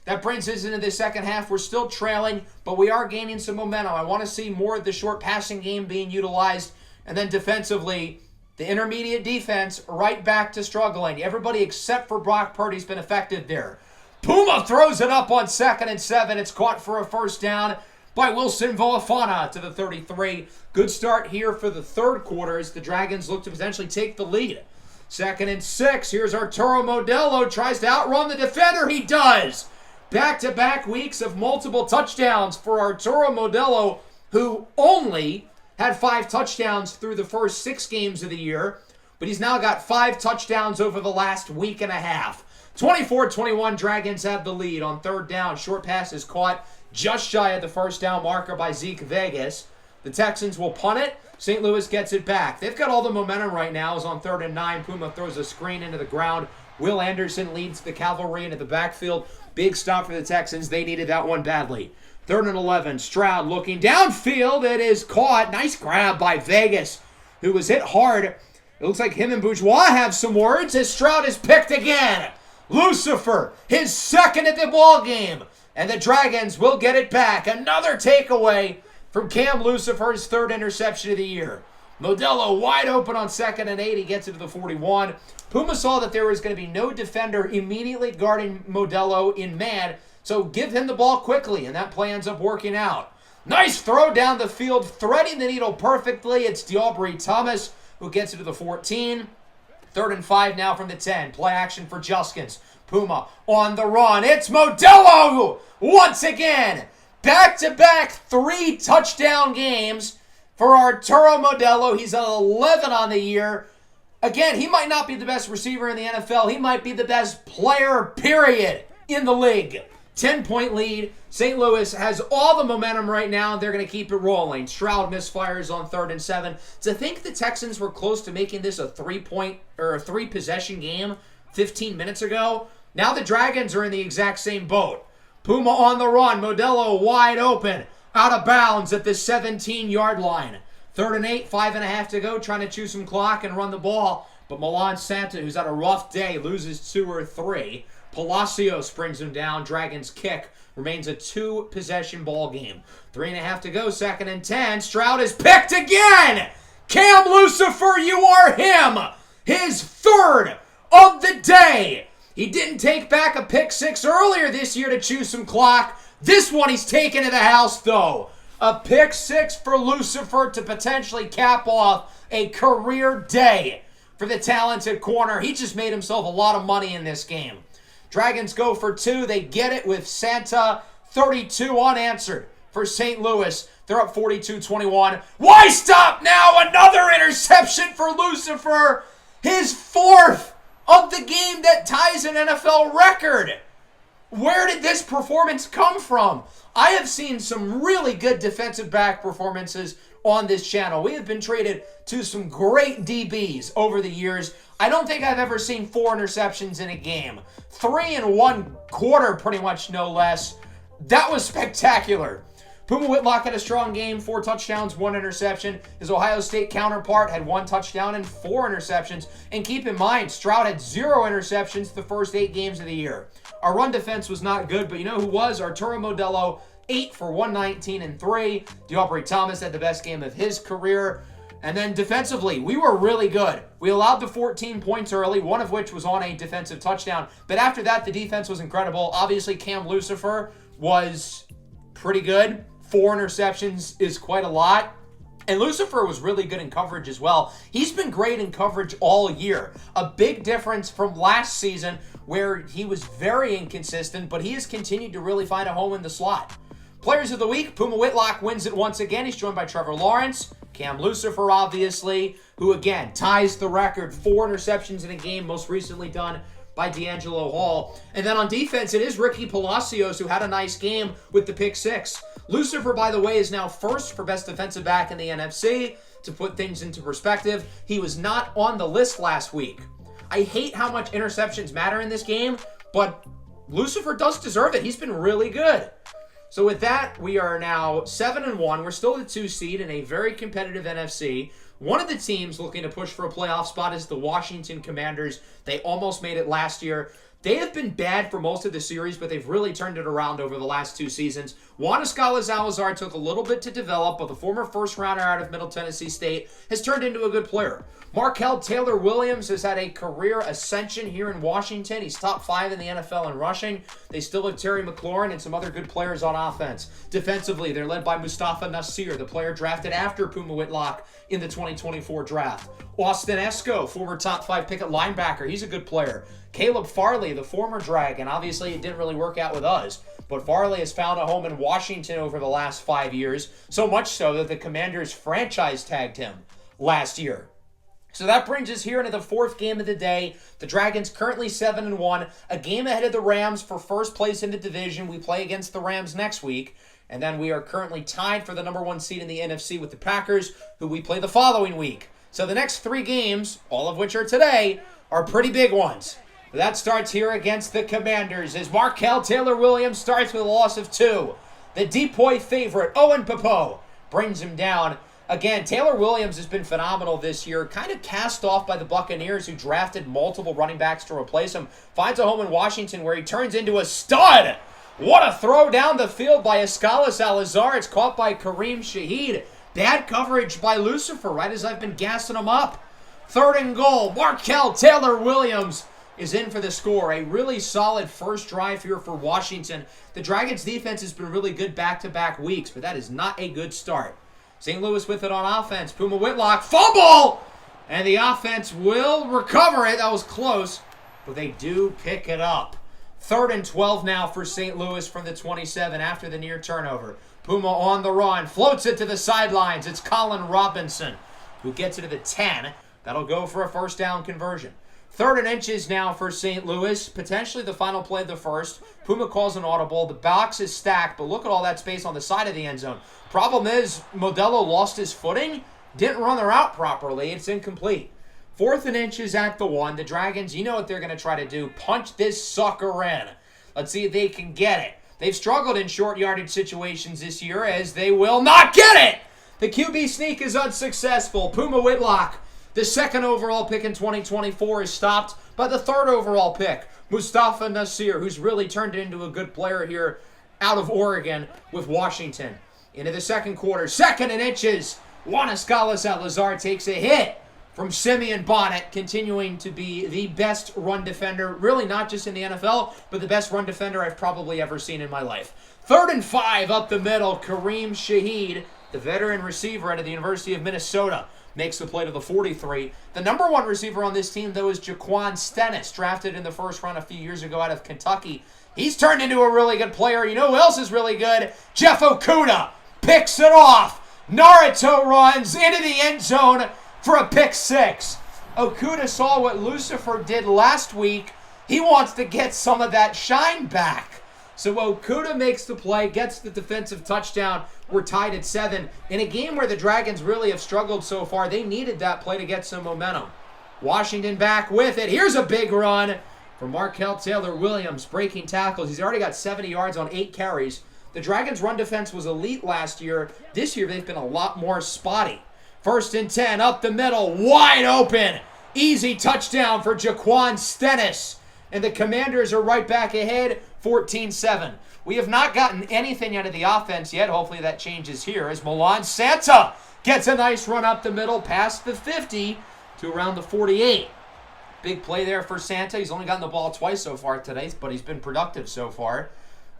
That brings us into the second half. We're still trailing, but we are gaining some momentum. I want to see more of the short passing game being utilized. And then defensively, the intermediate defense right back to struggling. Everybody except for Brock Purdy's been effective there. Puma throws it up on 2nd and 7. It's caught for a first down by Wilson Voafana to the 33. Good start here for the third quarter as the Dragons look to potentially take the lead. 2nd and 6. Here's Arturo Modelo. Tries to outrun the defender. He does. Back-to-back weeks of multiple touchdowns for Arturo Modelo, who only had 5 touchdowns through the first 6 games of the year, but he's now got 5 touchdowns over the last week and a half. 24-21, Dragons have the lead on third down. Short pass is caught just shy of the first down marker by Zeke Vegas. The Texans will punt it. St. Louis gets it back. They've got all the momentum right now. Is on 3rd and 9. Puma throws a screen into the ground. Will Anderson leads the cavalry into the backfield. Big stop for the Texans. They needed that one badly. 3rd and 11. Stroud looking downfield. It is caught. Nice grab by Vegas, who was hit hard. It looks like him and Bourgeois have some words as Stroud is picked again. Lucifer, his 2nd at the ball game. And the Dragons will get it back. Another takeaway from Cam Lucifer's 3rd interception of the year. Modelo wide open on 2nd and 8. He gets it to the 41. Puma saw that there was going to be no defender immediately guarding Modelo in man, so give him the ball quickly, and that play ends up working out. Nice throw down the field, threading the needle perfectly. It's DeAubrey Thomas who gets it to the 14. 3rd and 5 now from the 10. Play action for Juskins. Puma on the run. It's Modelo once again. Back-to-back 3 touchdown games for Arturo Modelo. He's at 11 on the year. Again, he might not be the best receiver in the NFL. He might be the best player, period, in the league. 10-point lead. St. Louis has all the momentum right now. They're going to keep it rolling. Stroud misfires on 3rd and 7. To think the Texans were close to making this a 3-point or a 3-possession game 15 minutes ago. Now the Dragons are in the exact same boat. Puma on the run. Modelo wide open. Out of bounds at the 17-yard line. 3rd and 8, 5.5 to go, trying to chew some clock and run the ball. But Milan Santa, who's had a rough day, loses 2 or 3. Palacios brings him down. Dragons kick. Remains a 2-possession ball game. 3.5 to go, 2nd and 10. Stroud is picked again! Cam Lucifer, you are him! His 3rd of the day! He didn't take back a pick 6 earlier this year to chew some clock. This one he's taken to the house, though. A pick 6 for Lucifer to potentially cap off a career day for the talented corner. He just made himself a lot of money in this game. Dragons go for 2. They get it with Santa. 32 unanswered for St. Louis. They're up 42-21. Why stop now? Another interception for Lucifer. His 4th of the game that ties an NFL record. Where did this performance come from? I have seen some really good defensive back performances on this channel. We have been traded to some great DBs over the years. I don't think I've ever seen 4 interceptions in a game. 3 in 1 quarter, pretty much, no less. That was spectacular. Puma Whitlock had a strong game, 4 touchdowns, 1 interception. His Ohio State counterpart had 1 touchdown and 4 interceptions. And keep in mind, Stroud had 0 interceptions the first 8 games of the year. Our run defense was not good, but you know who was? Arturo Modelo, 8 for 119 and 3. DeAubrey Thomas had the best game of his career. And then defensively, we were really good. We allowed the 14 points early, one of which was on a defensive touchdown. But after that, the defense was incredible. Obviously, Cam Lucifer was pretty good. 4 interceptions is quite a lot. And Lucifer was really good in coverage as well. He's been great in coverage all year. A big difference from last season where he was very inconsistent, but he has continued to really find a home in the slot. Players of the week, Puma Whitlock wins it once again. He's joined by Trevor Lawrence, Cam Lucifer, obviously, who again ties the record. 4 interceptions in a game, most recently done by D'Angelo Hall. And then on defense, it is Ricky Palacios, who had a nice game with the pick 6. Lucifer, by the way, is now first for best defensive back in the NFC. To put things into perspective, he was not on the list last week. I hate how much interceptions matter in this game, but Lucifer does deserve it. He's been really good. So with that, we are now 7-1. We're still the 2 seed in a very competitive NFC. One of the teams looking to push for a playoff spot is the Washington Commanders. They almost made it last year. They have been bad for most of the series, but they've really turned it around over the last 2 seasons. Juan Salazar took a little bit to develop, but the former first-rounder out of Middle Tennessee State has turned into a good player. Markel Taylor-Williams has had a career ascension here in Washington. He's top 5 in the NFL in rushing. They still have Terry McLaurin and some other good players on offense. Defensively, they're led by Mustafa Nasir, the player drafted after Puma Whitlock in the 2024 draft. Austin Esco, former top 5 pick at linebacker. He's a good player. Caleb Farley, the former Dragon. Obviously, it didn't really work out with us, but Farley has found a home in Washington over the last 5 years, so much so that the Commanders franchise tagged him last year. So that brings us here into the 4th game of the day. The Dragons currently 7-1, a game ahead of the Rams for first place in the division. We play against the Rams next week, and then we are currently tied for the number 1 seed in the NFC with the Packers, who we play the following week. So the next 3 games, all of which are today, are pretty big ones. That starts here against the Commanders as Markel Taylor-Williams starts with a loss of 2. The Depoy favorite, Owen Popo, brings him down. Again, Taylor-Williams has been phenomenal this year, kind of cast off by the Buccaneers, who drafted multiple running backs to replace him. Finds a home in Washington where he turns into a stud. What a throw down the field by Escala Salazar. It's caught by Kareem Shaheed. Bad coverage by Lucifer, right as I've been gassing him up. 3rd and goal, Markel Taylor-Williams is in for the score. A really solid first drive here for Washington. The Dragons' defense has been really good back-to-back weeks, but that is not a good start. St. Louis with it on offense. Puma Whitlock, fumble! And the offense will recover it. That was close, but they do pick it up. 3rd and 12 now for St. Louis from the 27 after the near turnover. Puma on the run, floats it to the sidelines. It's Colin Robinson who gets it to the 10. That'll go for a first down conversion. 3rd and inches now for St. Louis. Potentially the final play of the first. Puma calls an audible. The box is stacked, but look at all that space on the side of the end zone. Problem is, Modelo lost his footing. Didn't run the route properly. It's incomplete. 4th and inches at the 1. The Dragons, you know what they're going to try to do. Punch this sucker in. Let's see if they can get it. They've struggled in short yardage situations this year as they will not get it. The QB sneak is unsuccessful. Puma Whitlock, the 2nd overall pick in 2024, is stopped by the 3rd overall pick, Mustafa Nasir, who's really turned into a good player here out of Oregon with Washington. Into the 2nd quarter, 2nd and inches. Juan Salazar takes a hit from Simeon Bonnet, continuing to be the best run defender, really not just in the NFL, but the best run defender I've probably ever seen in my life. 3rd and 5 up the middle. Kareem Shaheed, the veteran receiver out of the University of Minnesota, makes the play to the 43. The number 1 receiver on this team, though, is Jaquan Stennis, drafted in the 1st round a few years ago out of Kentucky. He's turned into a really good player. You know who else is really good? Jeff Okudah picks it off. Naruto runs into the end zone for a pick 6. Okudah saw what Lucifer did last week. He wants to get some of that shine back. So Okudah makes the play, gets the defensive touchdown. We're tied at 7. In a game where the Dragons really have struggled so far, they needed that play to get some momentum. Washington back with it. Here's a big run for Markel Taylor-Williams, breaking tackles. He's already got 70 yards on 8 carries. The Dragons' run defense was elite last year. This year, they've been a lot more spotty. 1st and 10, up the middle, wide open. Easy touchdown for Jaquan Stennis. And the Commanders are right back ahead, 14-7. We have not gotten anything out of the offense yet. Hopefully that changes here as Milan Santa gets a nice run up the middle past the 50 to around the 48. Big play there for Santa. He's only gotten the ball twice so far today, but he's been productive so far.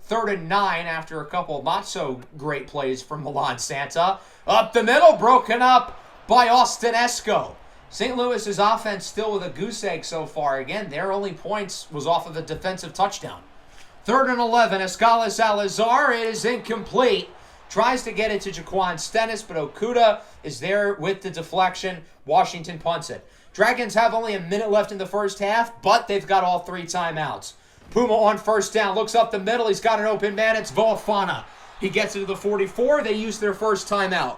3rd and 9 after a couple not so great plays from Milan Santa. Up the middle, broken up by Austin Esco. St. Louis's offense still with a goose egg so far. Again, their only points was off of a defensive touchdown. 3rd and 11, Escala Salazar is incomplete. Tries to get it to Jaquan Stennis, but Okudah is there with the deflection. Washington punts it. Dragons have only a minute left in the first half, but they've got all 3 timeouts. Puma on 1st down, looks up the middle. He's got an open man. It's Voafana. He gets it to the 44. They use their first timeout.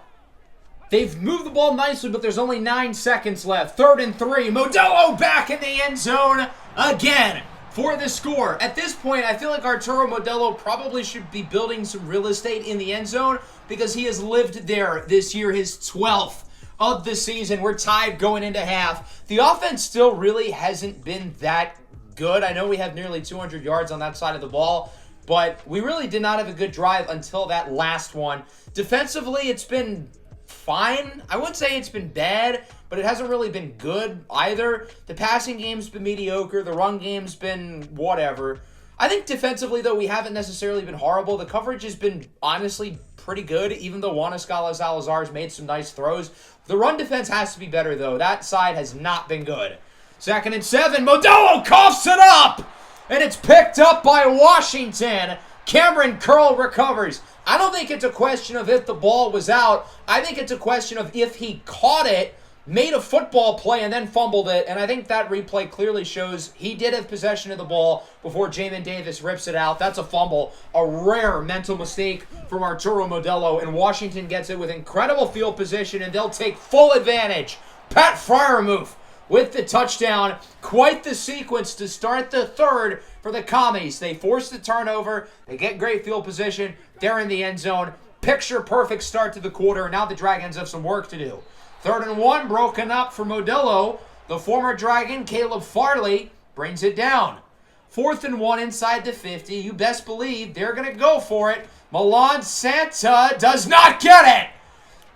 They've moved the ball nicely, but there's only 9 seconds left. 3rd and 3. Modelo back in the end zone again for the score. At this point, I feel like Arturo Modelo probably should be building some real estate in the end zone because he has lived there this year, his 12th of the season. We're tied going into half. The offense still really hasn't been that good. I know we have nearly 200 yards on that side of the ball, but we really did not have a good drive until that last one. Defensively, it's been fine. I wouldn't say it's been bad, but it hasn't really been good either. The passing game's been mediocre. The run game's been whatever. I think defensively, though, we haven't necessarily been horrible. The coverage has been honestly pretty good, even though Juan Salazar's made some nice throws. The run defense has to be better, though. That side has not been good. 2nd and 7. Modelo coughs it up, and it's picked up by Washington. Cameron Curl recovers. I don't think it's a question of if the ball was out. I think it's a question of if he caught it, made a football play, and then fumbled it. And I think that replay clearly shows he did have possession of the ball before Jamin Davis rips it out. That's a fumble, a rare mental mistake from Arturo Modelo. And Washington gets it with incredible field position, and they'll take full advantage. Pat Freiermuth with the touchdown. Quite the sequence to start the third for the Commies. They force the turnover. They get great field position. They're in the end zone. Picture perfect start to the quarter. Now the Dragons have some work to do. 3rd and 1 broken up for Modelo. The former Dragon, Caleb Farley, brings it down. 4th and 1 inside the 50. You best believe they're going to go for it. Milan Santa does not get it.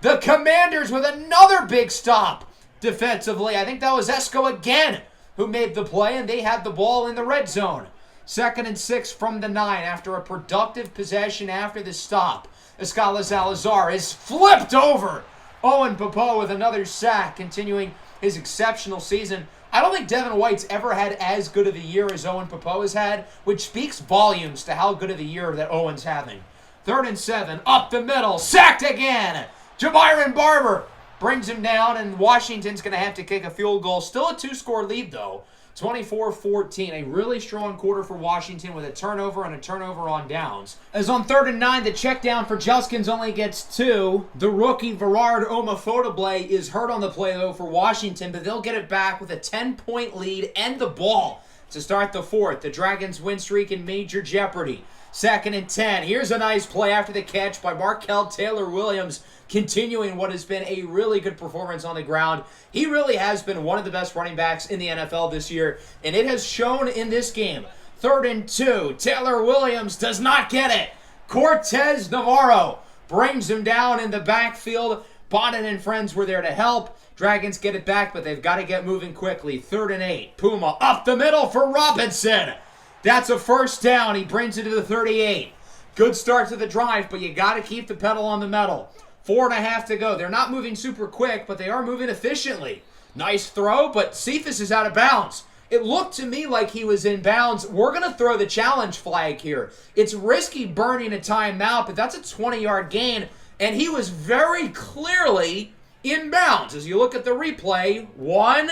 The Commanders with another big stop defensively. I think that was Esco again who made the play, and they had the ball in the red zone. 2nd and 6 from the 9 after a productive possession after the stop. Escala Salazar is flipped over. Owen Popo with another sack, continuing his exceptional season. I don't think Devin White's ever had as good of a year as Owen Popo has had, which speaks volumes to how good of a year that Owen's having. 3rd and 7, up the middle, sacked again. Javiron Barber brings him down, and Washington's going to have to kick a field goal. Still a 2-score lead, though. 24-14. A really strong quarter for Washington with a turnover and a turnover on downs. As on 3rd and 9, the check down for Juskins only gets 2. The rookie Verard Omafodable is hurt on the play, though, for Washington, but they'll get it back with a 10-point lead and the ball to start the 4th. The Dragons' win streak in major jeopardy. 2nd and 10. Here's a nice play after the catch by Markel Taylor-Williams, continuing what has been a really good performance on the ground. He really has been one of the best running backs in the NFL this year, and it has shown in this game. 3rd and 2. Taylor-Williams does not get it. Cortez Navarro brings him down in the backfield. Bonnet and friends were there to help. Dragons get it back, but they've got to get moving quickly. 3rd and 8. Puma up the middle for Robinson. That's a first down. He brings it to the 38. Good start to the drive, but you got to keep the pedal on the metal. 4.5 to go. They're not moving super quick, but they are moving efficiently. Nice throw, but Cephas is out of bounds. It looked to me like he was in bounds. We're going to throw the challenge flag here. It's risky burning a timeout, but that's a 20-yard gain, and he was very clearly in bounds. As you look at the replay, 1,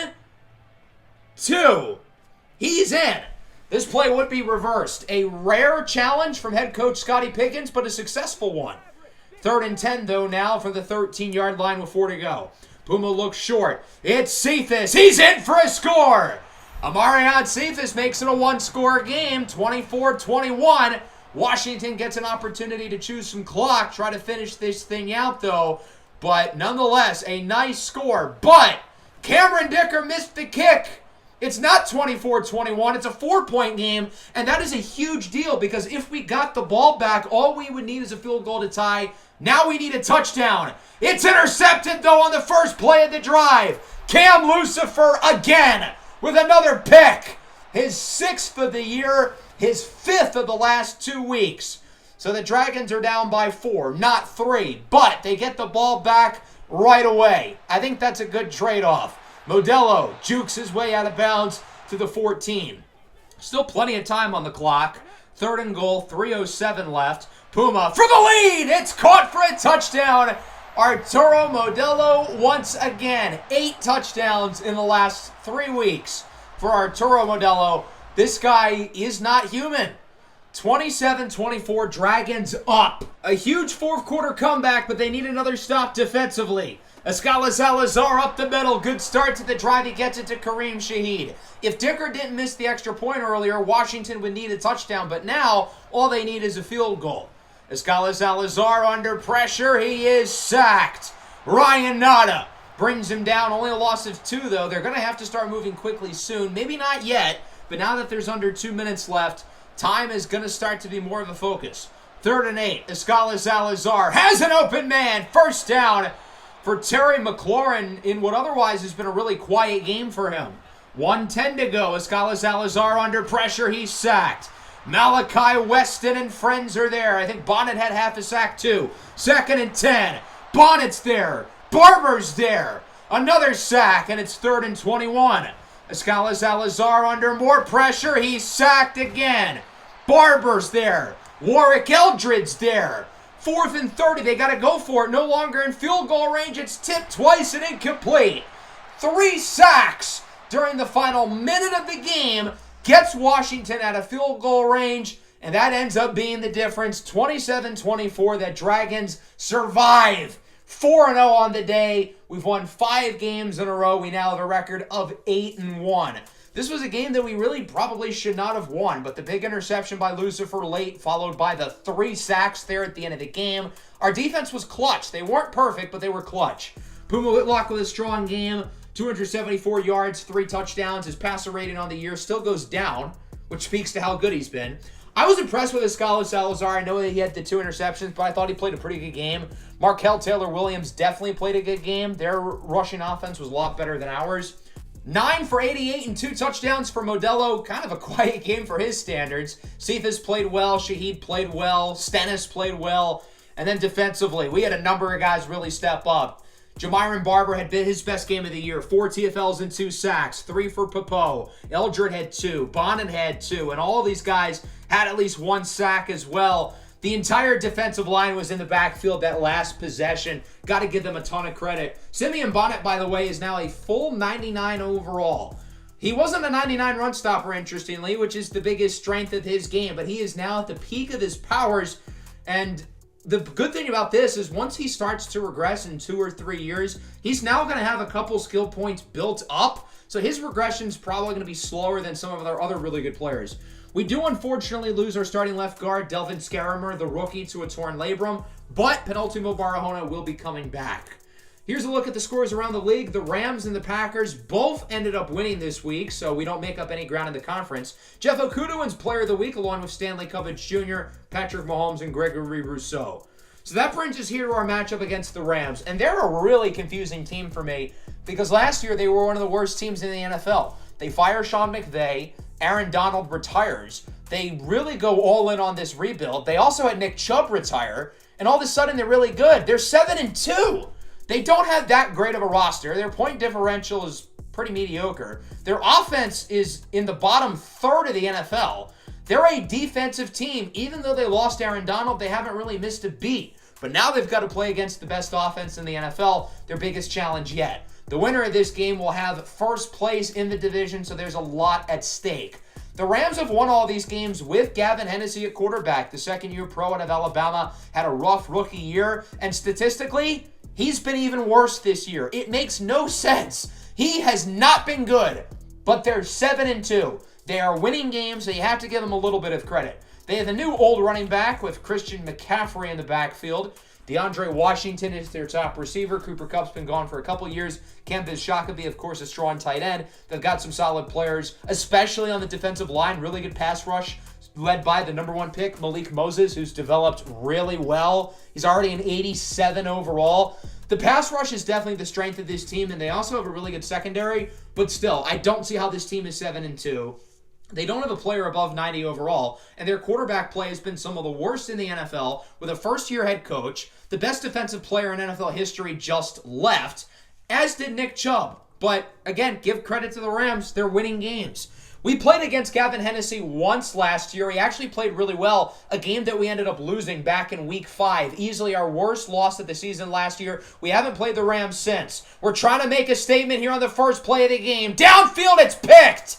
2. He's in. This play would be reversed. A rare challenge from head coach Scotty Pickens, but a successful one. 3rd and 10, though, now from the 13-yard line with 4 to go. Puma looks short. It's Cephas. He's in for a score. Amarion Cephas makes it a 1-score game, 24-21. Washington gets an opportunity to choose some clock, try to finish this thing out, though. But nonetheless, a nice score. But Cameron Dicker missed the kick. It's not 24-21. It's a 4-point game, and that is a huge deal because if we got the ball back, all we would need is a field goal to tie. Now we need a touchdown. It's intercepted, though, on the first play of the drive. Cam Lucifer again with another pick. His 6th of the year, his 5th of the last 2 weeks. So the Dragons are down by 4, not 3, but they get the ball back right away. I think that's a good trade-off. Modelo jukes his way out of bounds to the 14. Still plenty of time on the clock. 3rd and goal, 3:07 left. Puma for the lead. It's caught for a touchdown. Arturo Modelo once again. 8 touchdowns in the last 3 weeks for Arturo Modelo. This guy is not human. 27-24, Dragons up. A huge 4th quarter comeback, but they need another stop defensively. Escala Salazar up the middle. Good start to the drive. He gets it to Kareem Shaheed. If Dicker didn't miss the extra point earlier, Washington would need a touchdown. But now, all they need is a field goal. Escala Salazar under pressure. He is sacked. Ryan Nada brings him down. Only a loss of 2, though. They're going to have to start moving quickly soon. Maybe not yet, but now that there's under 2 minutes left, time is going to start to be more of a focus. 3rd and 8. Escala Salazar has an open man. First down for Terry McLaurin in what otherwise has been a really quiet game for him. 1:10 to go. Escala Salazar under pressure. He's sacked. Malachi Weston and friends are there. I think Bonnet had half a sack too. 2nd and 10. Bonnet's there. Barber's there. Another sack, and it's 3rd and 21. Escala Salazar under more pressure. He's sacked again. Barber's there. Warwick Eldred's there. 4th and 30. They got to go for it. No longer in field goal range. It's tipped twice and incomplete. 3 sacks during the final minute of the game gets Washington at a field goal range, and that ends up being the difference. 27-24. The Dragons survive. 4-0 on the day. We've won 5 games in a row. We now have a record of 8-1. This was a game that we really probably should not have won, but the big interception by Lucifer late, followed by the 3 sacks there at the end of the game. Our defense was clutch. They weren't perfect, but they were clutch. Puma Whitlock with a strong game, 274 yards, 3 touchdowns. His passer rating on the year still goes down, which speaks to how good he's been. I was impressed with Escala Salazar. I know that he had the 2 interceptions, but I thought he played a pretty good game. Markel Taylor-Williams definitely played a good game. Their rushing offense was a lot better than ours. 9 for 88 and 2 touchdowns for Modelo. Kind of a quiet game for his standards. Cephas played well. Shaheed played well. Stennis played well. And then defensively, we had a number of guys really step up. Jamiron Barber had been his best game of the year. 4 TFLs and 2 sacks. 3 for Popo. Eldred had 2. Bonnet had 2. And all of these guys had at least 1 sack as well. The entire defensive line was in the backfield that last possession. Got to give them a ton of credit. Simeon Bonnet, by the way, is now a full 99 overall. He wasn't a 99 run stopper, interestingly, which is the biggest strength of his game, but he is now at the peak of his powers. And the good thing about this is once he starts to regress in 2 or 3 years, he's now going to have a couple skill points built up. So his regression is probably going to be slower than some of our other really good players. We do unfortunately lose our starting left guard, Delvin Scarimer, the rookie, to a torn labrum, but Penultimo Barahona will be coming back. Here's a look at the scores around the league. The Rams and the Packers both ended up winning this week, so we don't make up any ground in the conference. Jeff Okudah wins Player of the Week along with Stanley Cubbage Jr., Patrick Mahomes, and Gregory Rousseau. So that brings us here to our matchup against the Rams, and they're a really confusing team for me because last year they were one of the worst teams in the NFL. They fire Sean McVay. Aaron Donald retires. They really go all in on this rebuild. They also had Nick Chubb retire, and all of a sudden they're really good. They're 7-2. They don't have that great of a roster. Their point differential is pretty mediocre. Their offense is in the bottom third of the NFL. They're a defensive team. Even though they lost Aaron Donald, they haven't really missed a beat. But now they've got to play against the best offense in the NFL, their biggest challenge yet. The winner of this game will have first place in the division, so there's a lot at stake. The Rams have won all these games with Gavin Hennessy at quarterback. The second-year pro out of Alabama had a rough rookie year, and statistically, he's been even worse this year. It makes no sense. He has not been good, but they're 7-2. They are winning games, so you have to give them a little bit of credit. They have a new old running back with Christian McCaffrey in the backfield. DeAndre Washington is their top receiver. Cooper Kupp's been gone for a couple years. Cam Shakaby, of course, a strong tight end. They've got some solid players, especially on the defensive line. Really good pass rush, led by the number 1 pick, Malik Moses, who's developed really well. He's already an 87 overall. The pass rush is definitely the strength of this team, and they also have a really good secondary. But still, I don't see how this team is 7-2. They don't have a player above 90 overall, and their quarterback play has been some of the worst in the NFL with a first-year head coach. The best defensive player in NFL history just left, as did Nick Chubb. But, again, give credit to the Rams. They're winning games. We played against Gavin Hennessy once last year. He actually played really well, a game that we ended up losing back in Week 5. Easily our worst loss of the season last year. We haven't played the Rams since. We're trying to make a statement here on the first play of the game. Downfield, it's picked!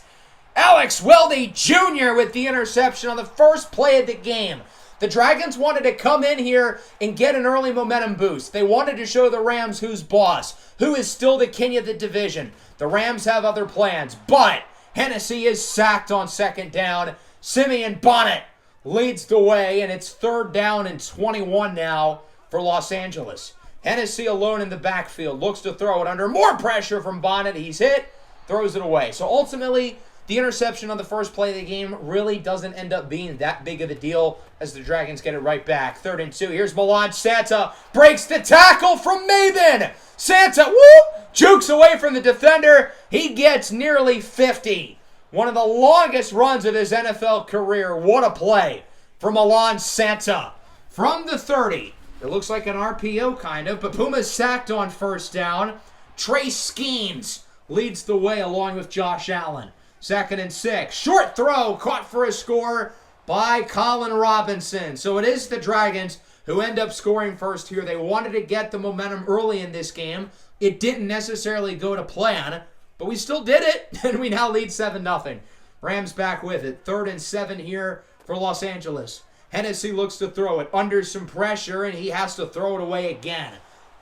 Alex Weldy Jr. with the interception on the first play of the game. The Dragons wanted to come in here and get an early momentum boost. They wanted to show the Rams who's boss, who is still the king of the division. The Rams have other plans, but Hennessy is sacked on second down. Simeon Bonnet leads the way, and it's 3rd down and 21 now for Los Angeles. Hennessy alone in the backfield. Looks to throw it under more pressure from Bonnet. He's hit. Throws it away. So ultimately, the interception on the first play of the game really doesn't end up being that big of a deal as the Dragons get it right back. 3rd and 2. Here's Milan Santa. Breaks the tackle from Maben. Santa, whoop, jukes away from the defender. He gets nearly 50. One of the longest runs of his NFL career. What a play from Milan Santa. From the 30. It looks like an RPO kind of, but Puma's sacked on 1st down. Trey Skeens leads the way along with Josh Allen. 2nd and 6. Short throw caught for a score by Colin Robinson. So it is the Dragons who end up scoring first here. They wanted to get the momentum early in this game. It didn't necessarily go to plan, but we still did it, and we now lead 7-0. Rams back with it. 3rd and 7 here for Los Angeles. Hennessy looks to throw it under some pressure, and he has to throw it away again.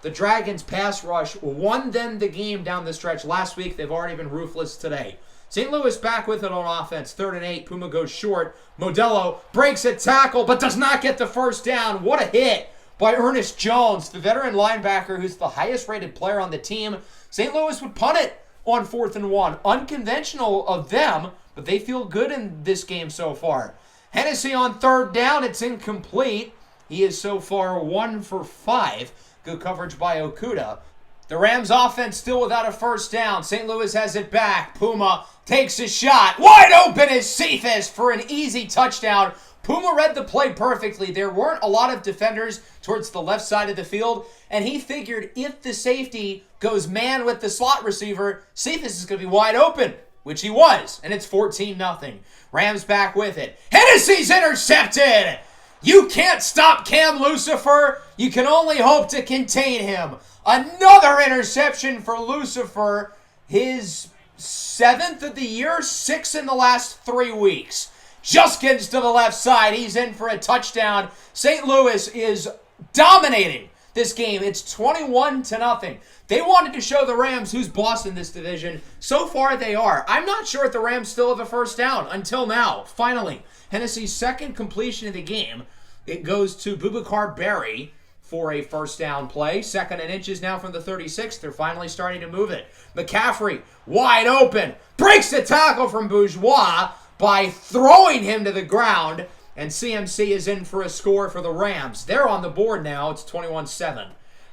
The Dragons' pass rush won them the game down the stretch last week. They've already been ruthless today. St. Louis back with it on offense. 3rd and 8. Puma goes short. Modelo breaks a tackle, but does not get the 1st down. What a hit by Ernest Jones, the veteran linebacker who's the highest-rated player on the team. St. Louis would punt it on 4th and 1. Unconventional of them, but they feel good in this game so far. Hennessy on 3rd down. It's incomplete. He is so far 1 for 5. Good coverage by Okuda. The Rams offense still without a 1st down. St. Louis has it back. Puma takes a shot. Wide open is Cephas for an easy touchdown. Puma read the play perfectly. There weren't a lot of defenders towards the left side of the field, and he figured if the safety goes man with the slot receiver, Cephas is going to be wide open, which he was, and it's 14-0. Rams back with it. Hennessy's intercepted. You can't stop Cam Lucifer. You can only hope to contain him. Another interception for Lucifer. His 7th of the year, 6 in the last 3 weeks. Just gets to the left side. He's in for a touchdown. St. Louis is dominating this game. It's 21-0. They wanted to show the Rams who's boss in this division. So far, they are. I'm not sure if the Rams still have a 1st down until now. Finally, Hennessy's 2nd completion of the game. It goes to Boubacar Berry for a 1st down play. 2nd and inches now from the 36. They're finally starting to move it. McCaffrey, wide open, breaks the tackle from Bourgeois by throwing him to the ground, and CMC is in for a score for the Rams. They're on the board now. It's 21-7.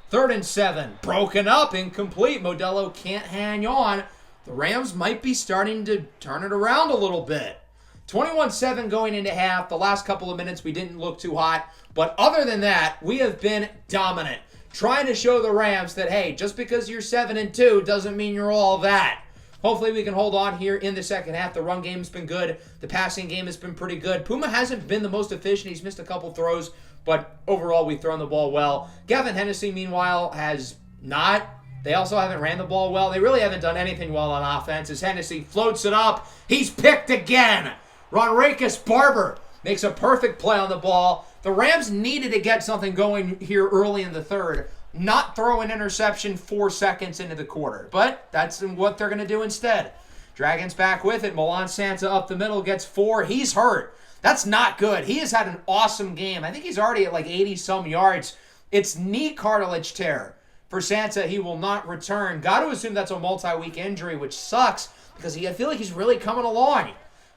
3rd and 7, broken up, incomplete. Modelo can't hang on. The Rams might be starting to turn it around a little bit. 21-7 going into half. The last couple of minutes we didn't look too hot. But other than that, we have been dominant. Trying to show the Rams that, hey, just because you're 7-2 doesn't mean you're all that. Hopefully we can hold on here in the second half. The run game's been good. The passing game has been pretty good. Puma hasn't been the most efficient. He's missed a couple throws, but overall we've thrown the ball well. Gavin Hennessy, meanwhile, has not. They also haven't ran the ball well. They really haven't done anything well on offense. As Hennessy floats it up, he's picked again. Ronricus Barber makes a perfect play on the ball. The Rams needed to get something going here early in the 3rd. Not throw an interception 4 seconds into the quarter. But that's what they're going to do instead. Dragons back with it. Milan Santa up the middle gets 4. He's hurt. That's not good. He has had an awesome game. I think he's already at like 80-some yards. It's knee cartilage tear. For Santa, he will not return. Got to assume that's a multi-week injury, which sucks because I feel like he's really coming along.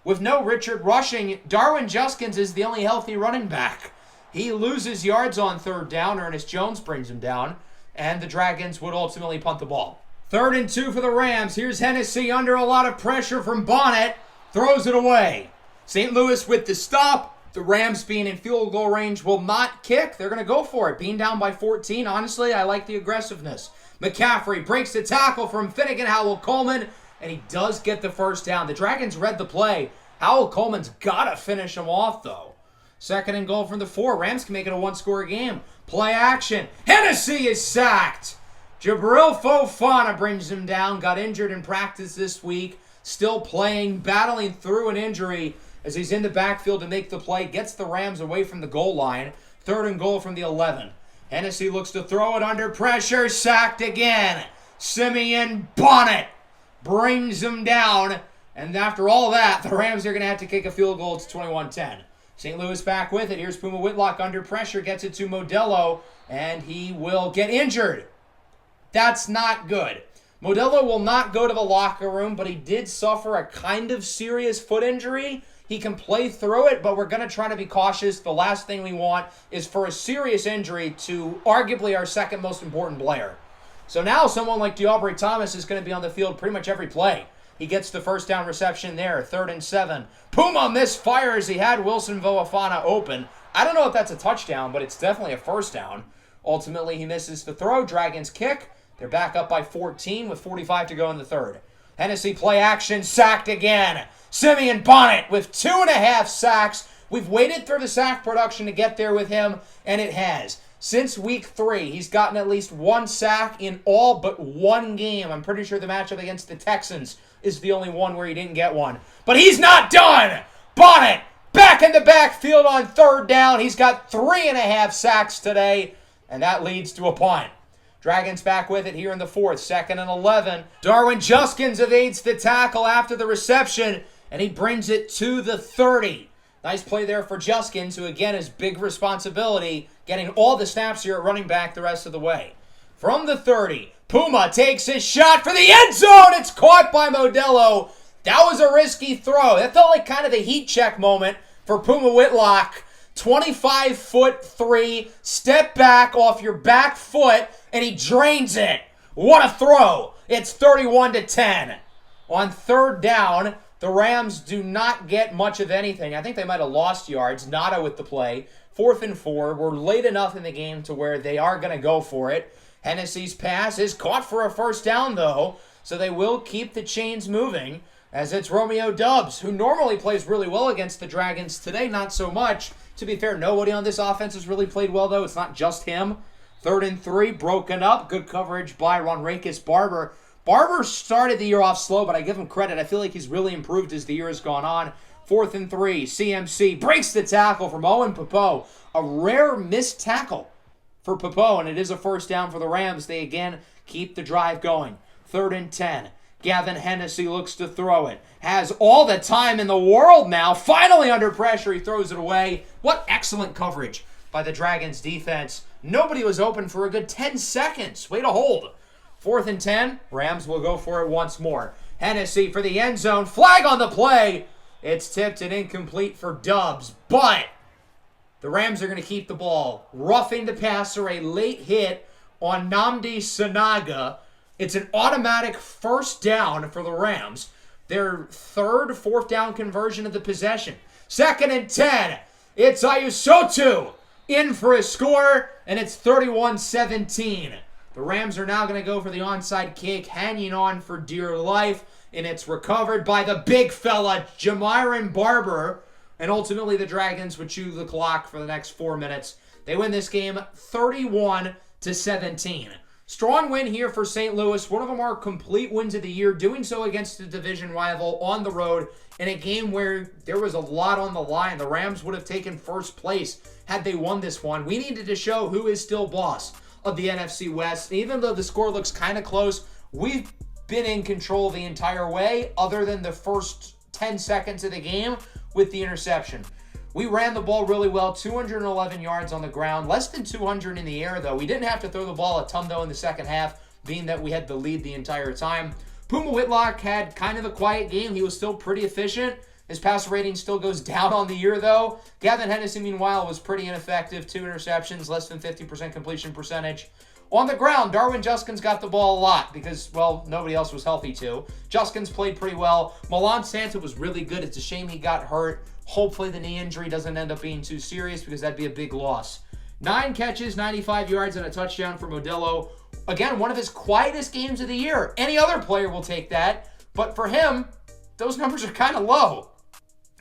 With no Richard rushing, Darwin Juskins is the only healthy running back. He loses yards on 3rd down. Ernest Jones brings him down, and the Dragons would ultimately punt the ball. 3rd and 2 for the Rams. Here's Hennessy under a lot of pressure from Bonnet. Throws it away. St. Louis with the stop. The Rams being in field goal range will not kick. They're going to go for it. Being down by 14, honestly, I like the aggressiveness. McCaffrey breaks the tackle from Finnegan Howell Coleman, and he does get the 1st down. The Dragons read the play. Howell Coleman's got to finish him off, though. 2nd and goal from the 4. Rams can make it a 1-score game. Play action. Hennessy is sacked. Jabril Fofana brings him down. Got injured in practice this week. Still playing, battling through an injury as he's in the backfield to make the play. Gets the Rams away from the goal line. 3rd and goal from the 11. Hennessy looks to throw it under pressure. Sacked again. Simeon Bonnet brings him down. And after all that, the Rams are going to have to kick a field goal. It's 21-10. St. Louis back with it. Here's Puma Whitlock under pressure, gets it to Modelo, and he will get injured. That's not good. Modelo will not go to the locker room, but he did suffer a kind of serious foot injury. He can play through it, but we're going to try to be cautious. The last thing we want is for a serious injury to arguably our second most important player. So now someone like D'Aubrey Thomas is going to be on the field pretty much every play. He gets the first down reception there, 3rd and 7. Puma misfires. He had Wilson Voafana open. I don't know if that's a touchdown, but it's definitely a first down. Ultimately, he misses the throw. Dragons kick. They're back up by 14 with 45 to go in the third. Hennessy play action, sacked again. Simeon Bonnet with 2.5 sacks. We've waited through the sack production to get there with him, and it has. Since week 3, he's gotten at least 1 sack in all but 1 game. I'm pretty sure the matchup against the Texans is the only one where he didn't get one. But he's not done! Bonnet back in the backfield on 3rd down. He's got 3.5 sacks today, and that leads to a punt. Dragons back with it here in the 4th, 2nd and 11. Darwin Juskins evades the tackle after the reception, and he brings it to the 30. Nice play there for Juskins, who again has big responsibility, getting all the snaps here at running back the rest of the way. From the 30, Puma takes his shot for the end zone. It's caught by Modelo. That was a risky throw. That felt like kind of the heat check moment for Puma Whitlock. 25'3", step back off your back foot, and he drains it. What a throw. It's 31-10. On 3rd down, the Rams do not get much of anything. I think they might have lost yards. Nada with the play. 4th and 4. We're late enough in the game to where they are going to go for it. Hennessy's pass is caught for a first down, though, so they will keep the chains moving, as it's Romeo Doubs, who normally plays really well against the Dragons. Today, not so much. To be fair, nobody on this offense has really played well, though. It's not just him. 3rd and 3, broken up. Good coverage by Ronrakis Barber. Barber started the year off slow, but I give him credit. I feel like he's really improved as the year has gone on. 4th and 3, CMC breaks the tackle from Owen Popo. A rare missed tackle for Popo, and it is a first down for the Rams. They again keep the drive going. 3rd and 10. Gavin Hennessy looks to throw it. Has all the time in the world now. Finally under pressure, he throws it away. What excellent coverage by the Dragons defense. Nobody was open for a good 10 seconds. Way to hold. 4th and 10. Rams will go for it once more. Hennessy for the end zone. Flag on the play. It's tipped and incomplete for Doubs, but the Rams are going to keep the ball. Roughing the passer, a late hit on Nnamdi Sanaga. It's an automatic first down for the Rams. Their 3rd 4th down conversion of the possession. 2nd and 10. It's Ayusotu in for a score, and it's 31-17. The Rams are now going to go for the onside kick, hanging on for dear life, and it's recovered by the big fella, Jamiron Barber, and ultimately the Dragons would chew the clock for the next 4 minutes. They win this game 31-17. Strong win here for St. Louis. One of them are complete wins of the year, doing so against a division rival on the road in a game where there was a lot on the line. The Rams would have taken first place had they won this one. We needed to show who is still boss of the NFC West. Even though the score looks kind of close, we've been in control the entire way, other than the first 10 seconds of the game with the interception. We ran the ball really well, 211 yards on the ground, less than 200 in the air, though. We didn't have to throw the ball a ton, though, in the second half, being that we had the lead the entire time. Puma Whitlock had kind of a quiet game. He was still pretty efficient. His passer rating still goes down on the year, though. Gavin Hennessy, meanwhile, was pretty ineffective. 2 interceptions, less than 50% completion percentage. On the ground, Darwin Juskins got the ball a lot because, well, nobody else was healthy, too. Juskins played pretty well. Milan Santa was really good. It's a shame he got hurt. Hopefully the knee injury doesn't end up being too serious because that'd be a big loss. 9 catches, 95 yards, and a touchdown for Modelo. Again, one of his quietest games of the year. Any other player will take that, but for him, those numbers are kind of low.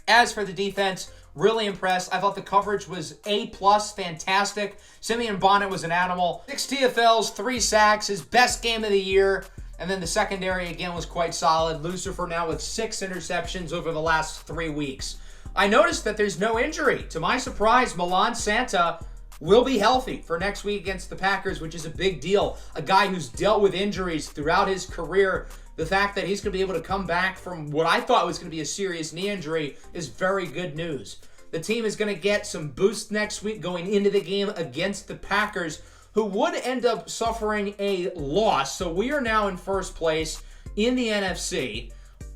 As for the defense, really impressed. I thought the coverage was A+, fantastic. Simeon Bonnet was an animal. 6 TFLs, 3 sacks, his best game of the year. And then the secondary, again, was quite solid. Lucifer now with 6 interceptions over the last 3 weeks. I noticed that there's no injury. To my surprise, Milan Santa will be healthy for next week against the Packers, which is a big deal. A guy who's dealt with injuries throughout his career. The fact that he's going to be able to come back from what I thought was going to be a serious knee injury is very good news. The team is going to get some boost next week going into the game against the Packers, who would end up suffering a loss. So we are now in first place in the NFC,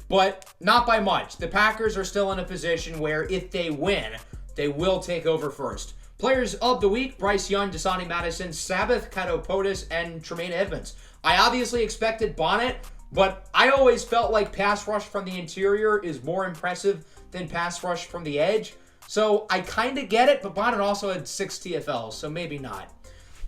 but not by much. The Packers are still in a position where if they win, they will take over first. Players of the week: Bryce Young, Dasani Madison, Sabbath Katopotis, and Tremaine Edmonds. I obviously expected Bonnet, but I always felt like pass rush from the interior is more impressive than pass rush from the edge. So I kind of get it, but Bonnet also had 6 TFLs, so maybe not.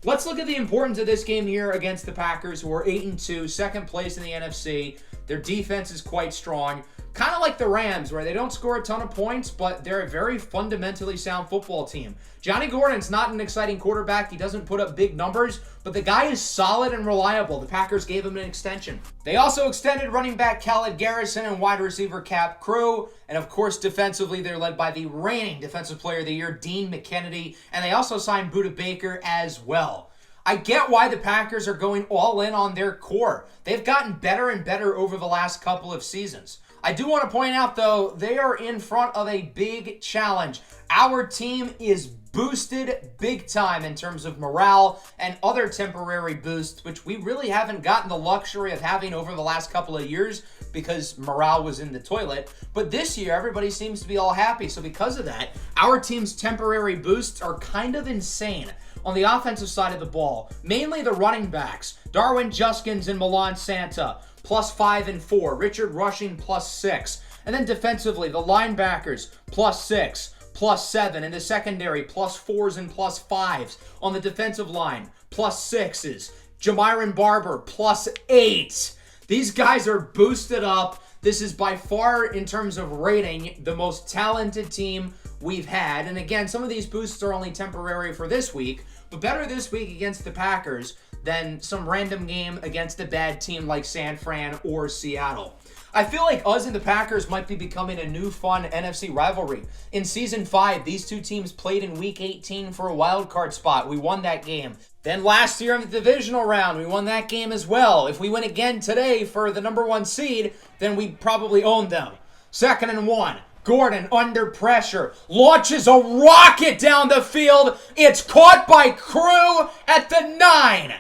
Let's look at the importance of this game here against the Packers, who are 8-2, second place in the NFC. Their defense is quite strong. Kind of like the Rams, where they don't score a ton of points, but they're a very fundamentally sound football team. Johnny Gordon's not an exciting quarterback. He doesn't put up big numbers, but the guy is solid and reliable. The Packers gave him an extension. They also extended running back Khaled Garrison and wide receiver Cap Crew. And of course, defensively, they're led by the reigning Defensive Player of the Year, Dean McKennedy. And they also signed Budda Baker as well. I get why the Packers are going all in on their core. They've gotten better and better over the last couple of seasons. I do want to point out, though, they are in front of a big challenge. Our team is boosted big time in terms of morale and other temporary boosts, which we really haven't gotten the luxury of having over the last couple of years because morale was in the toilet. But this year, everybody seems to be all happy. So because of that, our team's temporary boosts are kind of insane. On the offensive side of the ball, mainly the running backs, Darwin Juskins and Milan Santa, +5 and 4. Richard Rushing, +6. And then defensively, the linebackers, +6, +7. In the secondary, +4s and +5s. On the defensive line, +6s. Jamiron Barber, +8. These guys are boosted up. This is by far, in terms of rating, the most talented team we've had. And again, some of these boosts are only temporary for this week, but better this week against the Packers than some random game against a bad team like San Fran or Seattle. I feel like us and the Packers might be becoming a new fun NFC rivalry. In Season 5, these two teams played in Week 18 for a wild card spot. We won that game. Then last year in the divisional round, we won that game as well. If we win again today for the number 1 seed, then we probably own them. 2nd and 1. Gordon under pressure, launches a rocket down the field. It's caught by Crew at the 9.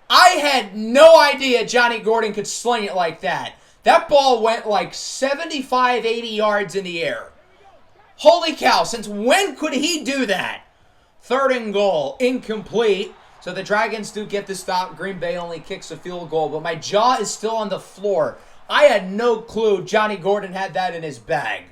I had no idea Johnny Gordon could sling it like that. That ball went like 75, 80 yards in the air. Holy cow, since when could he do that? 3rd and goal, incomplete. So the Dragons do get the stop. Green Bay only kicks a field goal, but my jaw is still on the floor. I had no clue Johnny Gordon had that in his bag.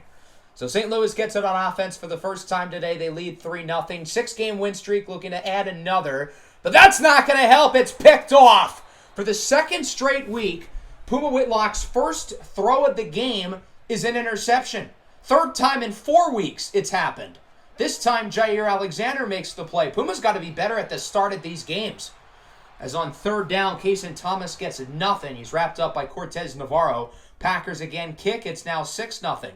So St. Louis gets it on offense for the first time today. They lead 3-0. 6-game win streak, looking to add another. But that's not going to help. It's picked off. For the 2nd straight week, Puma Whitlock's first throw of the game is an interception. 3rd time in 4 weeks it's happened. This time, Jair Alexander makes the play. Puma's got to be better at the start of these games. As on 3rd down, Cason Thomas gets nothing. He's wrapped up by Cortez Navarro. Packers again kick. It's now 6-0.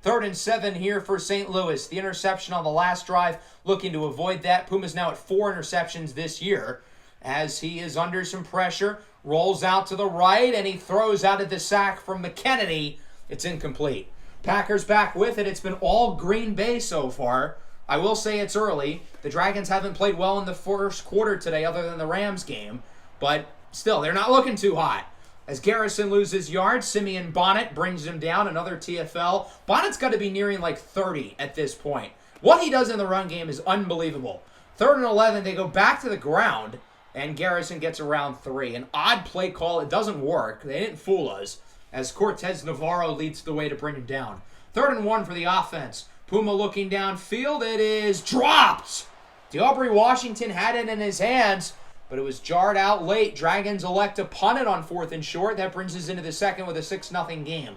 3rd and 7 here for St. Louis. The interception on the last drive, looking to avoid that. Puma's now at 4 interceptions this year as he is under some pressure. Rolls out to the right, and he throws out of the sack from McKennedy. It's incomplete. Packers back with it. It's been all Green Bay so far. I will say it's early. The Dragons haven't played well in the first quarter today other than the Rams game. But still, they're not looking too hot. As Garrison loses yards, Simeon Bonnet brings him down, another TFL. Bonnet's got to be nearing like 30 at this point. What he does in the run game is unbelievable. 3rd and 11, they go back to the ground, and Garrison gets around 3. An odd play call. It doesn't work. They didn't fool us, as Cortez Navarro leads the way to bring him down. 3rd and 1 for the offense. Puma looking downfield. It is dropped. DeAubrey Washington had it in his hands, but it was jarred out late. Dragons elect to punt it on 4th and short. That brings us into the 2nd with a 6-0 game.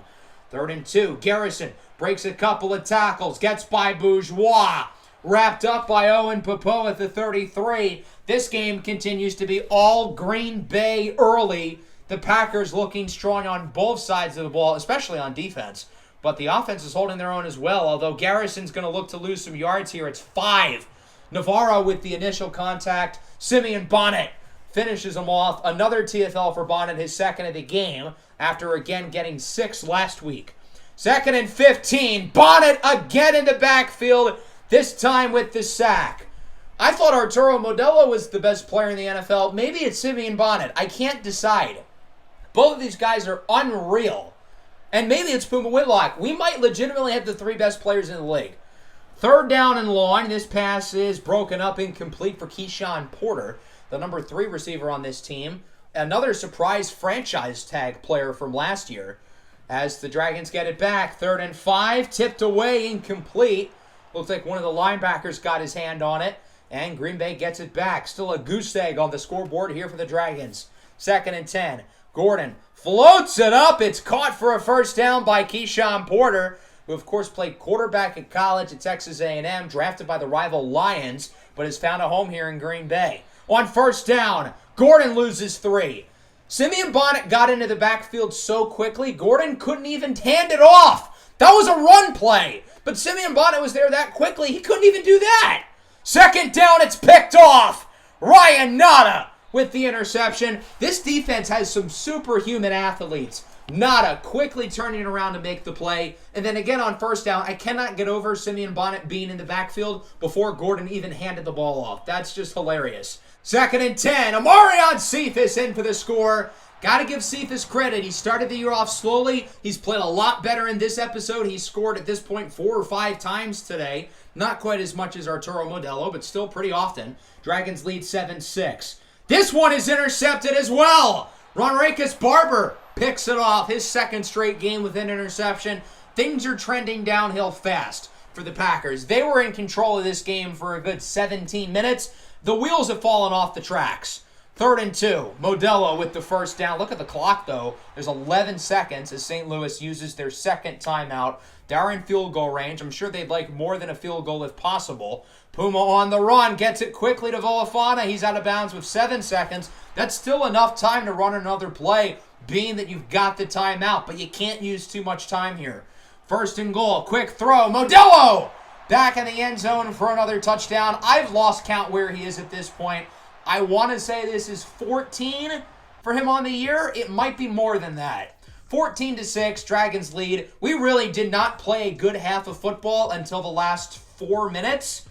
3rd and 2. Garrison breaks a couple of tackles. Gets by Bourgeois. Wrapped up by Owen Popo at the 33. This game continues to be all Green Bay early. The Packers looking strong on both sides of the ball, especially on defense. But the offense is holding their own as well, although Garrison's going to look to lose some yards here. It's 5. Navarro with the initial contact. Simeon Bonnet finishes him off. Another TFL for Bonnet, his 2nd of the game, after again getting 6 last week. 2nd and 15. Bonnet again in the backfield. this time with the sack. I thought Arturo Modelo was the best player in the NFL. Maybe it's Simeon Bonnet. I can't decide. Both of these guys are unreal. And maybe it's Puma Whitlock. We might legitimately have the 3 best players in the league. 3rd down and long. This pass is broken up, incomplete for Keyshawn Porter, the number 3 receiver on this team. Another surprise franchise tag player from last year. As the Dragons get it back, 3rd and 5, tipped away, incomplete. Looks like one of the linebackers got his hand on it. And Green Bay gets it back. Still a goose egg on the scoreboard here for the Dragons. 2nd and 10. Gordon floats it up. It's caught for a first down by Keyshawn Porter, who of course played quarterback at college at Texas A&M, drafted by the rival Lions, but has found a home here in Green Bay. On 1st down, Gordon loses 3. Simeon Bonnet got into the backfield so quickly, Gordon couldn't even hand it off. That was a run play, but Simeon Bonnet was there that quickly, he couldn't even do that. 2nd down, it's picked off. Ryan Nada with the interception. This defense has some superhuman athletes. Nada quickly turning it around to make the play. And then again on 1st down, I cannot get over Simeon Bonnet being in the backfield before Gordon even handed the ball off. That's just hilarious. 2nd and 10. Amarion Cephas in for the score. Got to give Cephas credit. He started the year off slowly. He's played a lot better in this episode. He's scored at this point 4 or 5 times today. Not quite as much as Arturo Modelo, but still pretty often. Dragons lead 7-6. This one is intercepted as well. Ronrakis Barber picks it off. His 2nd straight game with an interception. Things are trending downhill fast for the Packers. They were in control of this game for a good 17 minutes. The wheels have fallen off the tracks. 3rd and 2. Modelo with the first down. Look at the clock, though. There's 11 seconds as St. Louis uses their 2nd timeout. They're in field goal range. I'm sure they'd like more than a field goal if possible. Puma on the run. Gets it quickly to Volafana. He's out of bounds with 7 seconds. That's still enough time to run another play, being that you've got the timeout. But you can't use too much time here. 1st and goal. Quick throw. Modelo! Back in the end zone for another touchdown. I've lost count where he is at this point. I want to say this is 14 for him on the year. It might be more than that. 14-6, Dragons lead. We really did not play a good half of football until the last 4 minutes,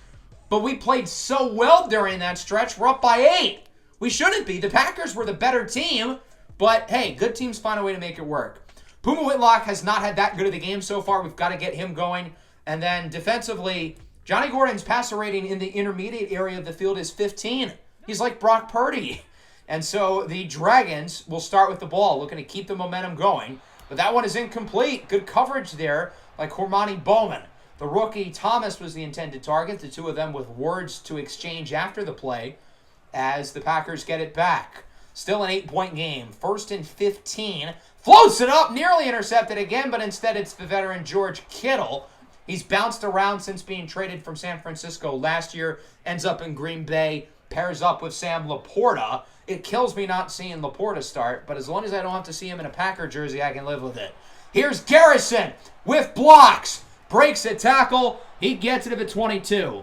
but we played so well during that stretch. We're up by 8. We shouldn't be. The Packers were the better team, but hey, good teams find a way to make it work. Puma Whitlock has not had that good of a game so far. We've got to get him going. And then defensively, Johnny Gordon's passer rating in the intermediate area of the field is 15. He's like Brock Purdy. And so the Dragons will start with the ball, looking to keep the momentum going. But that one is incomplete. Good coverage there by Cormani Bowman. The rookie Thomas was the intended target, the two of them with words to exchange after the play as the Packers get it back. Still an 8-point game. 1st and 15. Floats it up, nearly intercepted again, but instead it's the veteran George Kittle. He's bounced around since being traded from San Francisco last year, ends up in Green Bay, pairs up with Sam Laporta. It kills me not seeing Laporta start, but as long as I don't have to see him in a Packer jersey, I can live with it. Here's Garrison with blocks. Breaks a tackle. He gets it at the 22.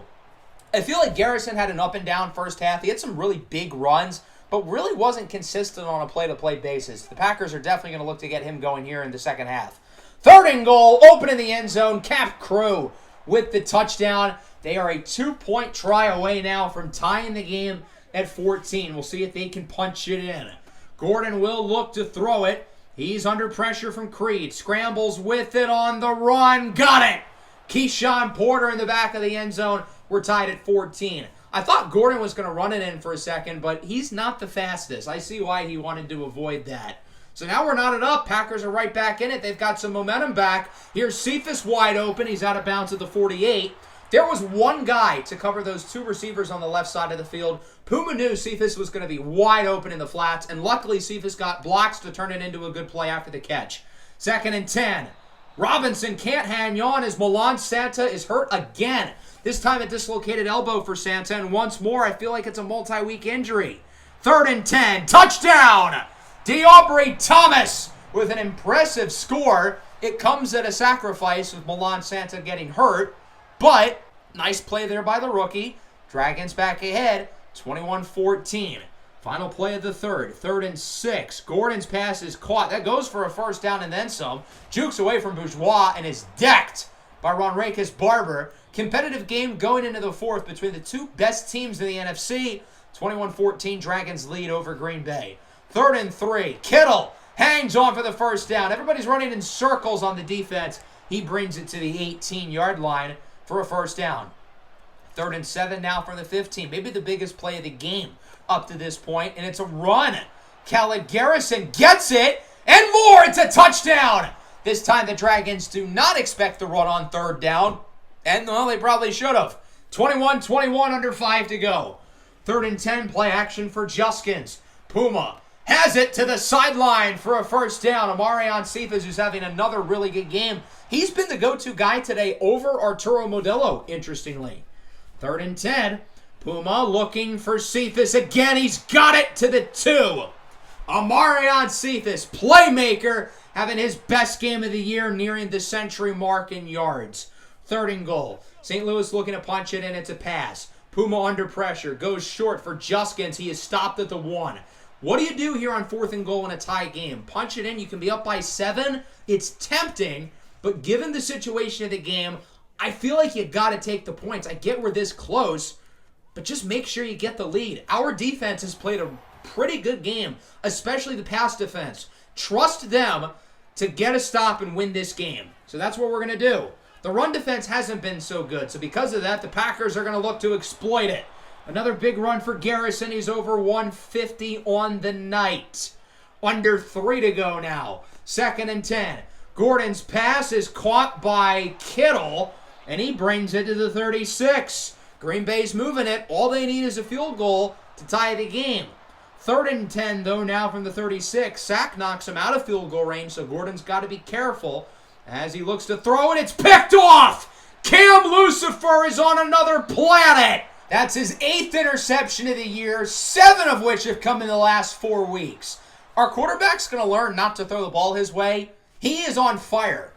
I feel like Garrison had an up and down first half. He had some really big runs, but really wasn't consistent on a play-to-play basis. The Packers are definitely going to look to get him going here in the second half. 3rd and goal, open in the end zone. Cap Crew with the touchdown. They are a 2-point try away now from tying the game at 14. We'll see if they can punch it in. Gordon will look to throw it. He's under pressure from Creed. Scrambles with it on the run. Got it! Keyshawn Porter in the back of the end zone. We're tied at 14. I thought Gordon was going to run it in for a second, but he's not the fastest. I see why he wanted to avoid that. So now we're knotted up. Packers are right back in it. They've got some momentum back. Here's Cephas wide open. He's out of bounds at the 48. There was one guy to cover those 2 receivers on the left side of the field. Puma knew Cephas was going to be wide open in the flats, and luckily Cephas got blocks to turn it into a good play after the catch. 2nd and 10. Robinson can't hang on as Milan Santa is hurt again. This time a dislocated elbow for Santa, and once more I feel like it's a multi-week injury. 3rd and 10. Touchdown! DeAubrey Thomas with an impressive score. It comes at a sacrifice with Milan Santa getting hurt. But, nice play there by the rookie. Dragons back ahead, 21-14. Final play of the 3rd. 3rd and 6. Gordon's pass is caught. That goes for a first down and then some. Jukes away from Bourgeois and is decked by Ronrakis Barber. Competitive game going into the fourth between the two best teams in the NFC. 21-14 Dragons lead over Green Bay. 3rd and 3. Kittle hangs on for the first down. Everybody's running in circles on the defense. He brings it to the 18-yard line for a first down. 3rd and 7 now from the 15. Maybe the biggest play of the game up to this point, and it's a run. Khaled Garrison gets it, and more. It's a touchdown. This time the Dragons do not expect the run on 3rd down, and well, they probably should have. 21-21 under 5 to go. 3rd and 10, play action for Juskins. Puma has it to the sideline for a first down. Amarion Cephas, who's having another really good game. He's been the go-to guy today over Arturo Modelo, interestingly. 3rd and 10. Puma looking for Cephas again. He's got it to the 2. Amarion Cephas, playmaker, having his best game of the year, nearing the century mark in yards. 3rd and goal. St. Louis looking to punch it in. It's a pass. Puma under pressure. Goes short for Juskins. He is stopped at the 1. What do you do here on 4th and goal in a tie game? Punch it in. You can be up by 7. It's tempting, but given the situation of the game, I feel like you got to take the points. I get we're this close, but just make sure you get the lead. Our defense has played a pretty good game, especially the pass defense. Trust them to get a stop and win this game. So that's what we're going to do. The run defense hasn't been so good, so because of that, the Packers are going to look to exploit it. Another big run for Garrison. He's over 150 on the night. Under 3 to go now. 2nd and 10. Gordon's pass is caught by Kittle, and he brings it to the 36. Green Bay's moving it. All they need is a field goal to tie the game. 3rd and 10, though, now from the 36. Sack knocks him out of field goal range, so Gordon's got to be careful as he looks to throw it. It's picked off! Cam Lucifer is on another planet! That's his 8th interception of the year, 7 of which have come in the last 4 weeks. Our quarterback's going to learn not to throw the ball his way. He is on fire.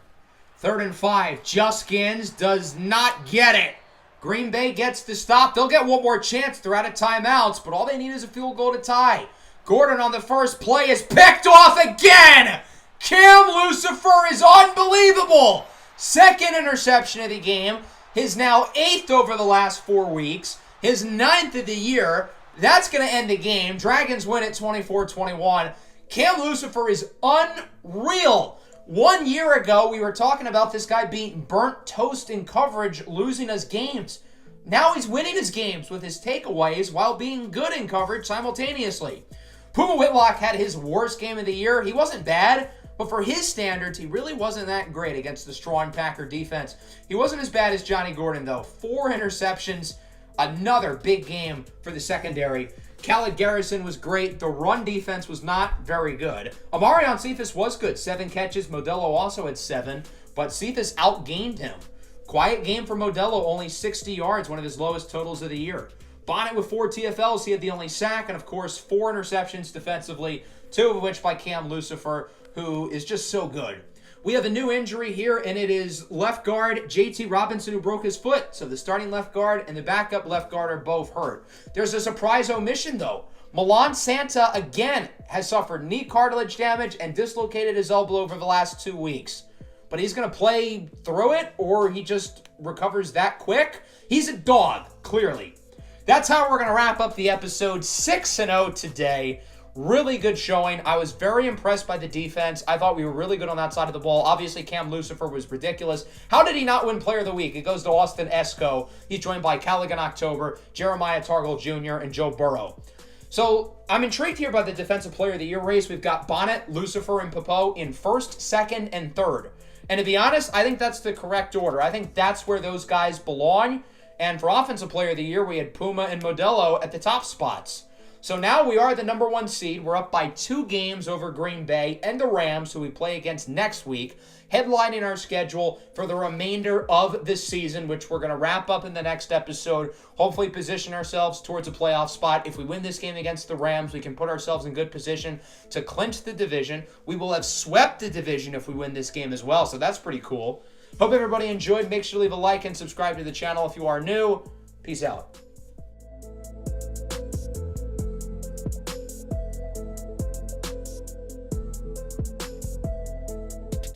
3rd and 5. Juskins does not get it. Green Bay gets the stop. They'll get one more chance. They're out of timeouts, but all they need is a field goal to tie. Gordon on the first play is picked off again. Cam Lucifer is unbelievable. 2nd interception of the game. His now 8th over the last 4 weeks. His 9th of the year. That's going to end the game. Dragons win at 24-21. Cam Lucifer is unreal. 1 year ago, we were talking about this guy being burnt toast in coverage, losing us games. Now he's winning his games with his takeaways while being good in coverage simultaneously. Puma Whitlock had his worst game of the year. He wasn't bad, but for his standards, he really wasn't that great against the strong Packer defense. He wasn't as bad as Johnny Gordon, though. 4 interceptions, another big game for the secondary. Khaled Garrison was great. The run defense was not very good. Amarion Cephas was good. 7 catches. Modelo also had 7, but Cephas outgained him. Quiet game for Modelo, only 60 yards, one of his lowest totals of the year. Bonnet with 4 TFLs. He had the only sack, and of course, 4 interceptions defensively, 2 of which by Cam Lucifer, who is just so good. We have a new injury here, and it is left guard JT Robinson, who broke his foot. So the starting left guard and the backup left guard are both hurt. There's a surprise omission, though. Milan Santa, again, has suffered knee cartilage damage and dislocated his elbow over the last 2 weeks. But he's going to play through it, or he just recovers that quick. He's a dog, clearly. That's how we're going to wrap up the episode. 6-0 today. Really good showing. I was very impressed by the defense. I thought we were really good on that side of the ball. Obviously, Cam Lucifer was ridiculous. How did he not win Player of the Week? It goes to Austin Esco. He's joined by Callaghan October, Jeremiah Targel Jr., and Joe Burrow. So I'm intrigued here by the Defensive Player of the Year race. We've got Bonnet, Lucifer, and Popo in 1st, 2nd, and 3rd. And to be honest, I think that's the correct order. I think that's where those guys belong. And for Offensive Player of the Year, we had Puma and Modelo at the top spots. So now we are the number 1 seed. We're up by 2 games over Green Bay and the Rams, who we play against next week, headlining our schedule for the remainder of the season, which we're going to wrap up in the next episode. Hopefully position ourselves towards a playoff spot. If we win this game against the Rams, we can put ourselves in good position to clinch the division. We will have swept the division if we win this game as well, so that's pretty cool. Hope everybody enjoyed. Make sure to leave a like and subscribe to the channel if you are new. Peace out.